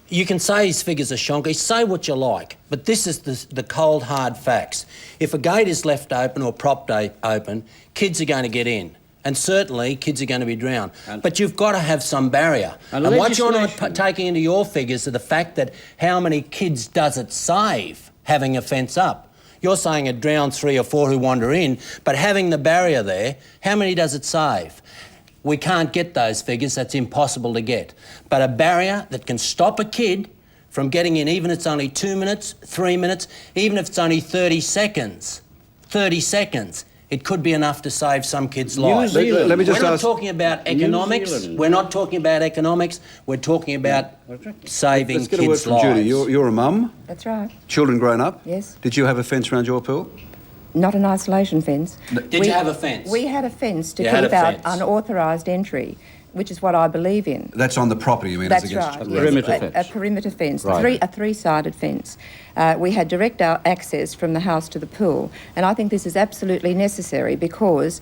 you can say his figures are shonky, say what you like, but this is the cold, hard facts. If a gate is left open or propped open, kids are going to get in. And certainly, kids are going to be drowned. But you've got to have some barrier. And what you're not taking into your figures are the fact that how many kids does it save having a fence up? You're saying it drowns 3 or 4 who wander in, but having the barrier there, how many does it save? We can't get those figures, that's impossible to get. But a barrier that can stop a kid from getting in, even if it's only 2 minutes, 3 minutes, even if it's only 30 seconds, it could be enough to save some kids' lives. Let me just We're not ask... talking about economics. We're not talking about economics. We're talking about saving Let's get a word kids' from lives. Judy. You're a mum? That's right. Children grown up? Yes. Did you have a fence around your pool? Not an isolation fence. Did you have a fence? We had a fence to You had keep a out fence. unauthorised entry, which is what I believe in. That's on the property, you mean? That's as against right. the Yes. Perimeter fence. A perimeter fence, Right. a three-sided fence. We had direct access from the house to the pool, and I think this is absolutely necessary because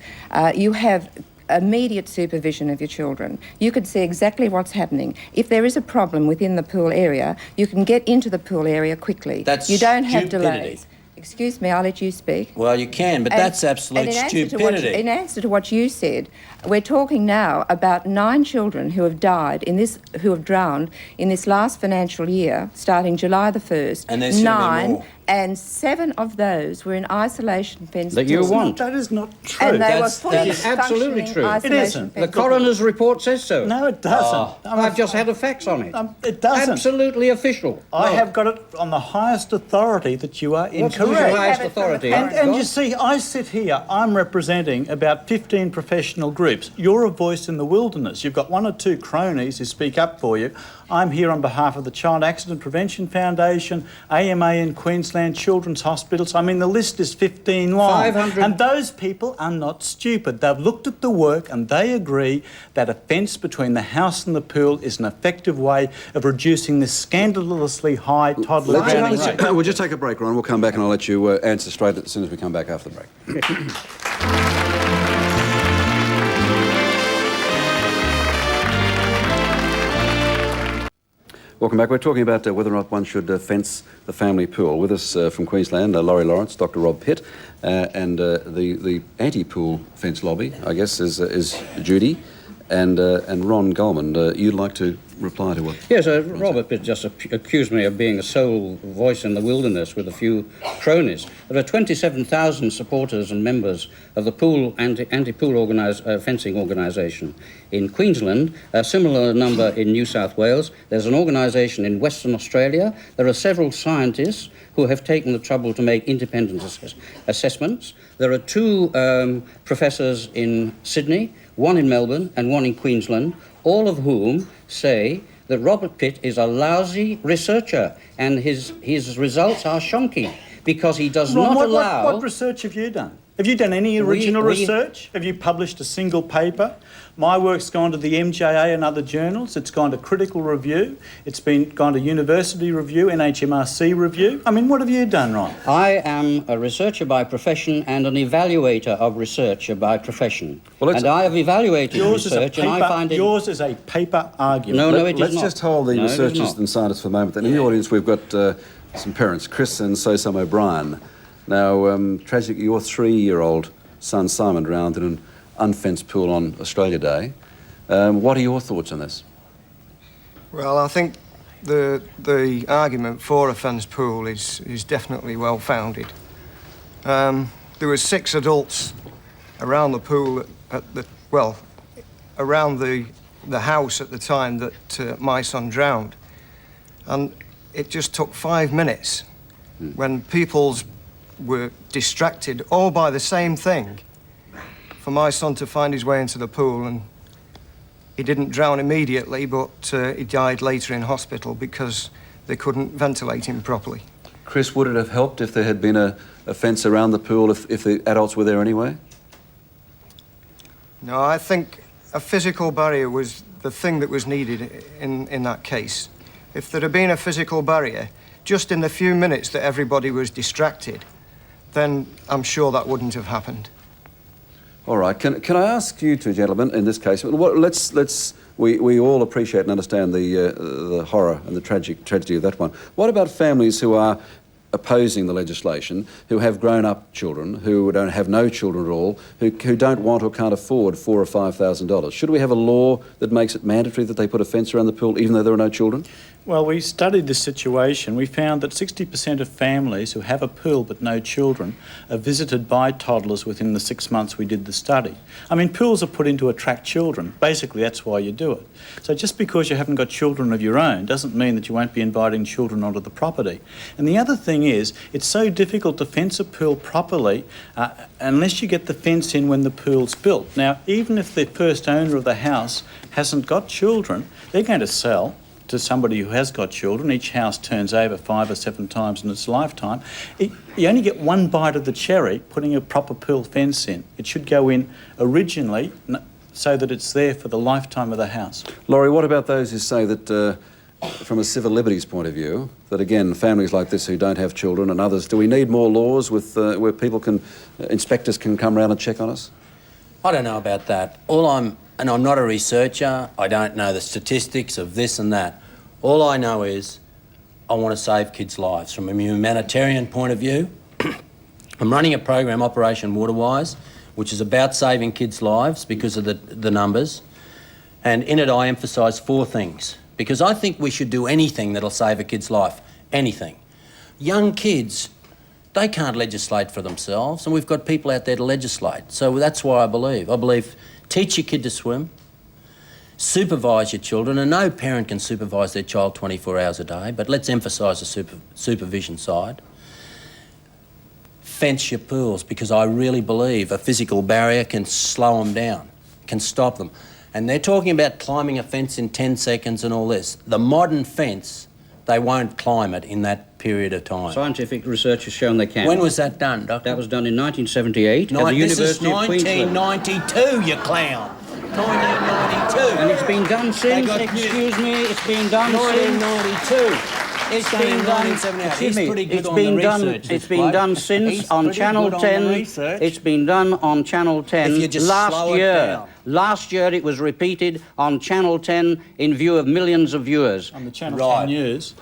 you have immediate supervision of your children. You could see exactly what's happening. If there is a problem within the pool area, you can get into the pool area quickly. That's you don't have stupidity. delays. Excuse me, I'll let you speak. Well, you can, but that's absolute stupidity. In answer to what you said, we're talking now about 9 children who have drowned in this last financial year, starting July the 1st. And there's 9, more. and 7 of those were in isolation fence. That you want. That is not true. And they were fully that is absolutely functioning true. isolation It isn't. The fences. coroner's report says so. No, it doesn't. I've just had the facts on it. It doesn't. Absolutely official. I have got it on the highest authority that you are What's incorrect. the highest authority? And you see, I sit here, I'm representing about 15 professional groups. You're a voice in the wilderness. You've got 1 or 2 cronies who speak up for you. I'm here on behalf of the Child Accident Prevention Foundation, AMA in Queensland, Children's Hospitals. I mean, the list is 15 long. 500. And those people are not stupid. They've looked at the work and they agree that a fence between the house and the pool is an effective way of reducing this scandalously high toddler drowning rate. We'll just take a break, Ron. We'll come back and I'll let you answer straight as soon as we come back after the break. Welcome back. We're talking about whether or not one should fence the family pool. With us from Queensland, Laurie Lawrence, Dr. Rob Pitt, and the anti-pool fence lobby, I guess, is Judy, and Ron Goldman. You'd like to reply to what? Yes, Robert Pitt just accused me of being a sole voice in the wilderness with a few cronies. There are 27,000 supporters and members of the pool anti-pool fencing organisation in Queensland, a similar number in New South Wales. There's an organisation in Western Australia. There are several scientists who have taken the trouble to make independent assessments. There are 2 professors in Sydney, 1 in Melbourne and 1 in Queensland, all of whom say that Robert Pitt is a lousy researcher and his results are shonky because he does Ron, not allow... What research have you done? Have you done any original research? Have you published a single paper? My work's gone to the MJA and other journals. It's gone to critical review. It's gone to university review, NHMRC review. I mean, what have you done, Ron? I am a researcher by profession and an evaluator of research by profession. Well, and I have evaluated research and I find it... Yours is a paper argument. No, it is not. Let's just hold the researchers and scientists for a moment. Then in the audience we've got some parents, Chris and Sosam O'Brien. Now, tragically, your 3-year-old son Simon drowned in an unfenced pool on Australia Day. What are your thoughts on this? Well, I think the argument for a fenced pool is definitely well founded. There were 6 adults around the pool around the house at the time that my son drowned, and it just took 5 minutes when people's were distracted all by the same thing for my son to find his way into the pool, and he didn't drown immediately, but he died later in hospital because they couldn't ventilate him properly. Chris, would it have helped if there had been a fence around the pool if the adults were there anyway? No, I think a physical barrier was the thing that was needed in that case. If there had been a physical barrier, just in the few minutes that everybody was distracted, then I'm sure that wouldn't have happened. All right. Can I ask you two gentlemen, in this case, we all appreciate and understand the horror and the tragedy of that one. What about families who are opposing the legislation, who have grown-up children, who don't have no children at all, who don't want or can't afford $4,000 or $5,000? Should we have a law that makes it mandatory that they put a fence around the pool even though there are no children? Well, we studied this situation. We found that 60% of families who have a pool but no children are visited by toddlers within the 6 months we did the study. I mean, pools are put in to attract children. Basically, that's why you do it. So just because you haven't got children of your own doesn't mean that you won't be inviting children onto the property. And the other thing is, it's so difficult to fence a pool properly unless you get the fence in when the pool's built. Now, even if the first owner of the house hasn't got children, they're going to sell to somebody who has got children. Each house turns over 5 or 7 times in its lifetime. You only get one bite of the cherry putting a proper pool fence in. It should go in originally so that it's there for the lifetime of the house. Laurie, what about those who say that from a civil liberties point of view, that again, families like this who don't have children and others, do we need more laws with where people can, inspectors can come around and check on us? I don't know about that. And I'm not a researcher, I don't know the statistics of this and that. All I know is I want to save kids' lives. From a humanitarian point of view, I'm running a program, Operation Waterwise, which is about saving kids' lives because of the numbers. And in it I emphasise 4 things, because I think we should do anything that'll save a kid's life. Anything. Young kids, they can't legislate for themselves, and we've got people out there to legislate. So that's why I believe teach your kid to swim, supervise your children, and no parent can supervise their child 24 hours a day, but let's emphasise the supervision side. Fence your pools, because I really believe a physical barrier can slow them down, can stop them. And they're talking about climbing a fence in 10 seconds and all this. The modern fence, they won't climb it in that period of time. Scientific research has shown they can. When was that done, Doctor? That was done in 1978 at the University of Queensland. 1992, you clown. 1992. And it's been done since, excuse me, it's been done 1992. It's been done. Excuse me, it's been done since on Channel 10. It's been done on Channel 10 last year. Last year it was repeated on Channel 10 in view of millions of viewers. On the Channel 10 News.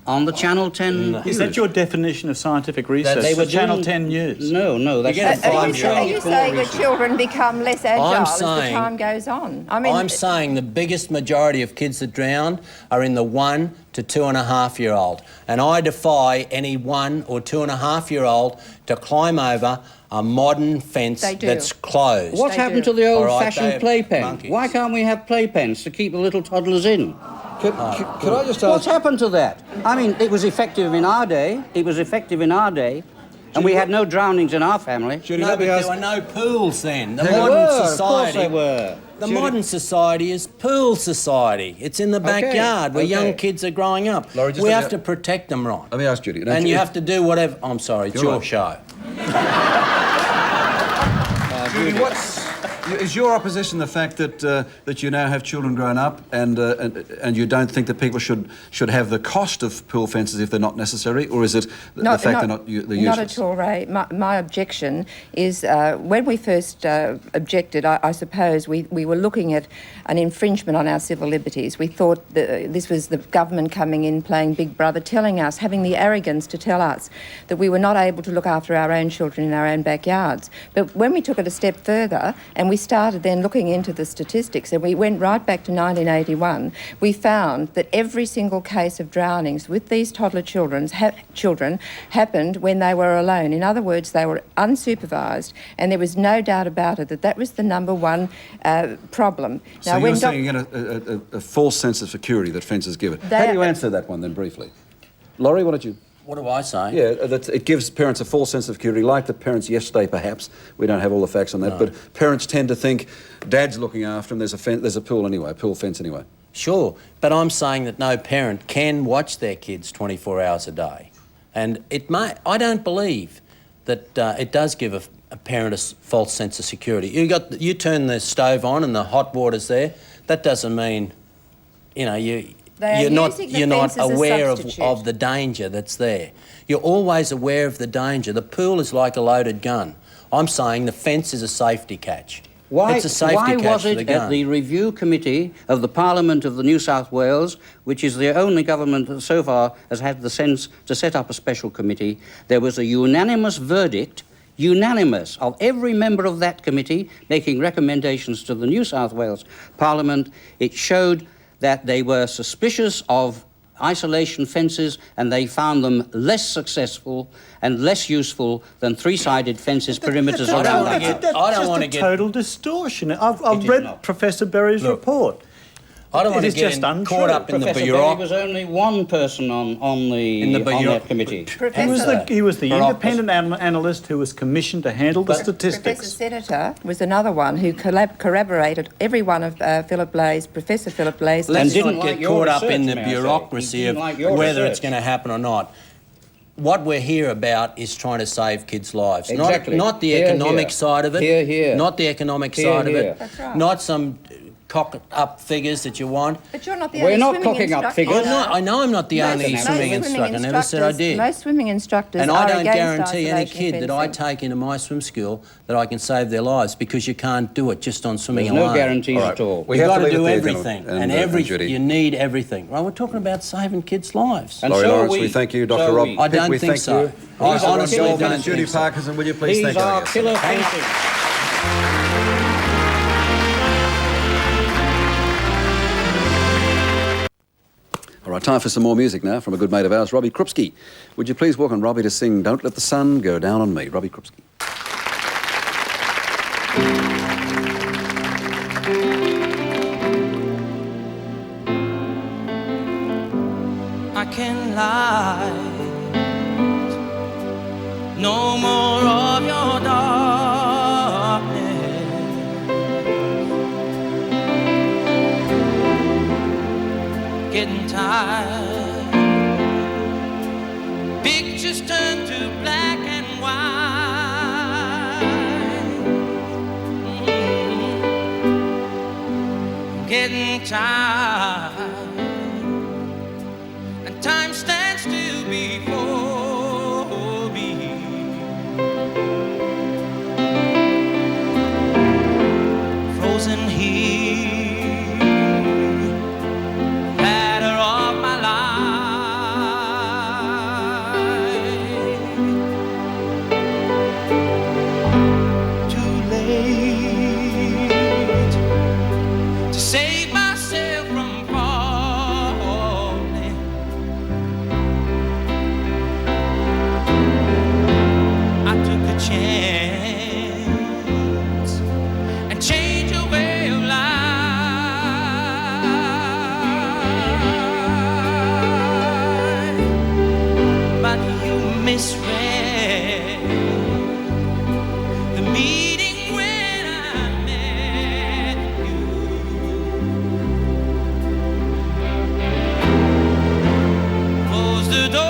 On the Channel 10 Is that your definition of scientific research? They were Channel 10 News. No, that's Are you saying that children become less agile as the time goes on? I'm saying the biggest majority of kids that drown are in the 1 to 2.5-year-old. And I defy any 1 or 2.5-year-old to climb over a modern fence that's closed. What happened to the old-fashioned playpen? Why can't we have playpens to keep the little toddlers in? Could I just ask... What's happened to that? I mean, it was effective in our day. And we had no drownings in our family. No, but there were no pools then. The modern society... Of course there were. The modern society is pool society. It's in the backyard where young kids are growing up. Laurie, we have to protect them, right? Let me ask Judy. And you have to do whatever... I'm sorry, it's your show. Judy, is your opposition the fact that that you now have children grown up and you don't think that people should have the cost of pool fences if they're not necessary, or is it the fact they're not useless? Not at all, Ray. My objection is when we first objected, I suppose we were looking at an infringement on our civil liberties. We thought that this was the government coming in, playing Big Brother, telling us, having the arrogance to tell us that we were not able to look after our own children in our own backyards. But when we took it a step further and we started then looking into the statistics, and we went right back to 1981, we found that every single case of drownings with these toddler children happened when they were alone. In other words, they were unsupervised, and there was no doubt about it that was the number one problem. So you're saying you get a false sense of security that fences give it. How do you answer that one then, briefly? Laurie, what did you... What do I say? Yeah, it gives parents a false sense of security, like the parents yesterday, perhaps. We don't have all the facts on that, but parents tend to think Dad's looking after them. There's a pool anyway, a pool fence anyway. Sure, but I'm saying that no parent can watch their kids 24 hours a day, and I don't believe that it does give a parent a false sense of security. You turn the stove on and the hot water's there. That doesn't mean, you're not aware of the danger that's there. You're always aware of the danger. The pool is like a loaded gun. I'm saying the fence is a safety catch. It's a safety catch was for the it gun. at the review committee of the Parliament of the New South Wales, which is the only government that so far has had the sense to set up a special committee, there was a unanimous verdict, unanimous, of every member of that committee making recommendations to the New South Wales Parliament. It showed that they were suspicious of isolation fences, and they found them less successful and less useful than three-sided fences, perimeters around the house. I don't want to get total distortion. I've read Professor Berry's report. I don't want to get caught up in the bureaucracy. There was only one person on that committee. He was the independent analyst who was commissioned to handle the statistics. Professor Senator was another one who corroborated every one of Professor Philip Blaze. Let's not get caught up in the bureaucracy of whether it's going to happen or not. What we're here about is trying to save kids' lives. Exactly. Not the economic side of it. Here. Not the economic side of it. That's right. Not some cock up figures that you want. But you're not the We're only not swimming cocking up instructor. figures. I know I'm not the only Most swimming instructor. I never said I did. Most swimming instructors And are I don't against guarantee any isolation kid that I fencing. take into my swim school that I can save their lives, because you can't do it just on swimming There's alone. no guarantees at all. We You've have got to to leave do it there, everything, gentlemen, and Judy. you need everything. Right, we're talking about saving kids' lives. And Laurie so Lawrence, we. we thank you. Dr. So Rob we. I Pitt, don't we think thank so. you. I Lisa honestly Goldman don't and Judy think so. Parkinson, will you please These thank our are guests? killer fencing. All right, time for some more music now from a good mate of ours, Robbie Krupski. Would you please welcome Robbie to sing Don't Let the Sun Go Down on Me? Robbie Krupski. I can lie. No more of your darkness. Getting tired. Pictures turn to black and white. Getting tired. And time stands still before me. Frozen here, ladder of my life. Too late to save myself from falling. I took a chance and changed your way of life, but you misread the meeting when I met you. Close the door.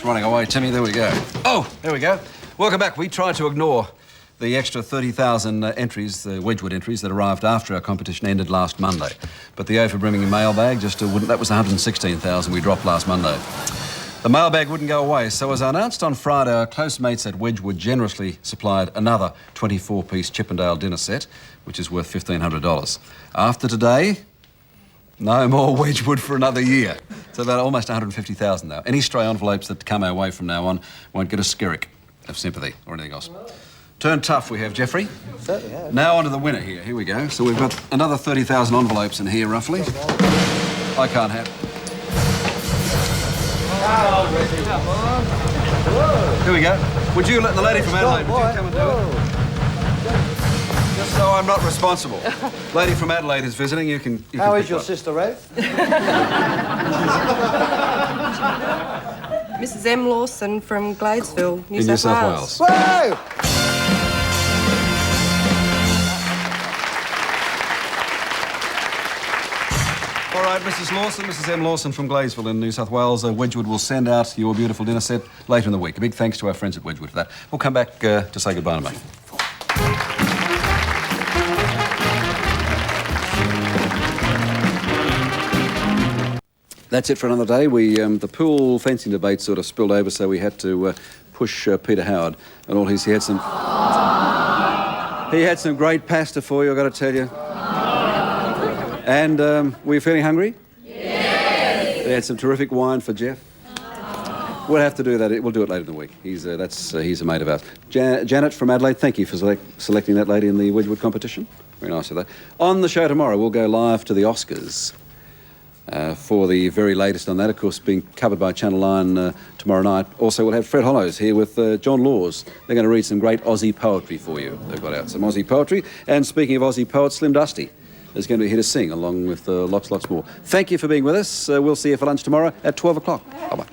Running away, Timmy. There we go. Oh, there we go. Welcome back. We tried to ignore the extra 30,000 entries, the Wedgwood entries that arrived after our competition ended last Monday. But the over-brimming mailbag just wouldn't. That was 116,000 we dropped last Monday. The mailbag wouldn't go away, so as I announced on Friday, our close mates at Wedgwood generously supplied another 24-piece Chippendale dinner set, which is worth $1,500. After today, no more Wedgwood for another year. It's about almost 150,000 now. Any stray envelopes that come our way from now on won't get a skirrick of sympathy or anything else. Turn tough we have, Jeffrey. Certainly have. Now on to the winner here. Here we go. So we've got another 30,000 envelopes in here, roughly. I can't have. Here we go. Would you let the lady from Adelaide, would you come and do it? Just so I'm not responsible. Lady from Adelaide is visiting. You can How is pick your one. sister, Ray? Mrs. M. Lawson from Gladesville, New In New South South Wales. Whoa! All right, Mrs. Lawson, Mrs. M. Lawson from Gladesville in New South Wales. Wedgwood will send out your beautiful dinner set later in the week. A big thanks to our friends at Wedgwood for that. We'll come back to say goodbye to mate. That's it for another day. The pool fencing debate sort of spilled over, so we had to push Peter Howard and all his. He had some great pasta for you, I've got to tell you. And were you feeling hungry? Yes. They had some terrific wine for Jeff. We'll have to do that. We'll do it later in the week. He's a mate of ours. Janet from Adelaide, thank you for selecting that lady in the Wedgwood competition. Very nice of that. On the show tomorrow, we'll go live to the Oscars for the very latest on that, of course, being covered by Channel 9 tomorrow night. Also, we'll have Fred Hollows here with John Laws. They're going to read some great Aussie poetry for you. They've got out some Aussie poetry. And speaking of Aussie poets, Slim Dusty is going to be here to sing, along with lots more. Thank you for being with us. We'll see you for lunch tomorrow at 12 o'clock. Bye-bye.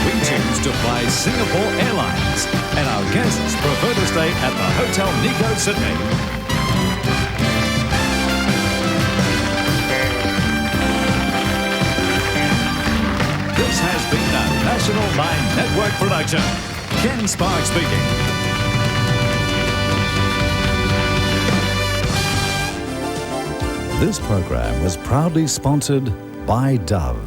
We choose to fly Singapore Airlines, and our guests prefer to stay at the Hotel Nico, Sydney. This has been a National 9 Network production. Ken Sparks speaking. This program was proudly sponsored by Dove.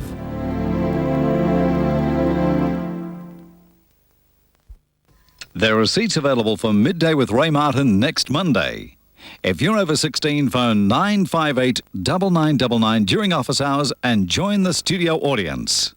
There are seats available for Midday with Ray Martin next Monday. If you're over 16, phone 958 9999 during office hours and join the studio audience.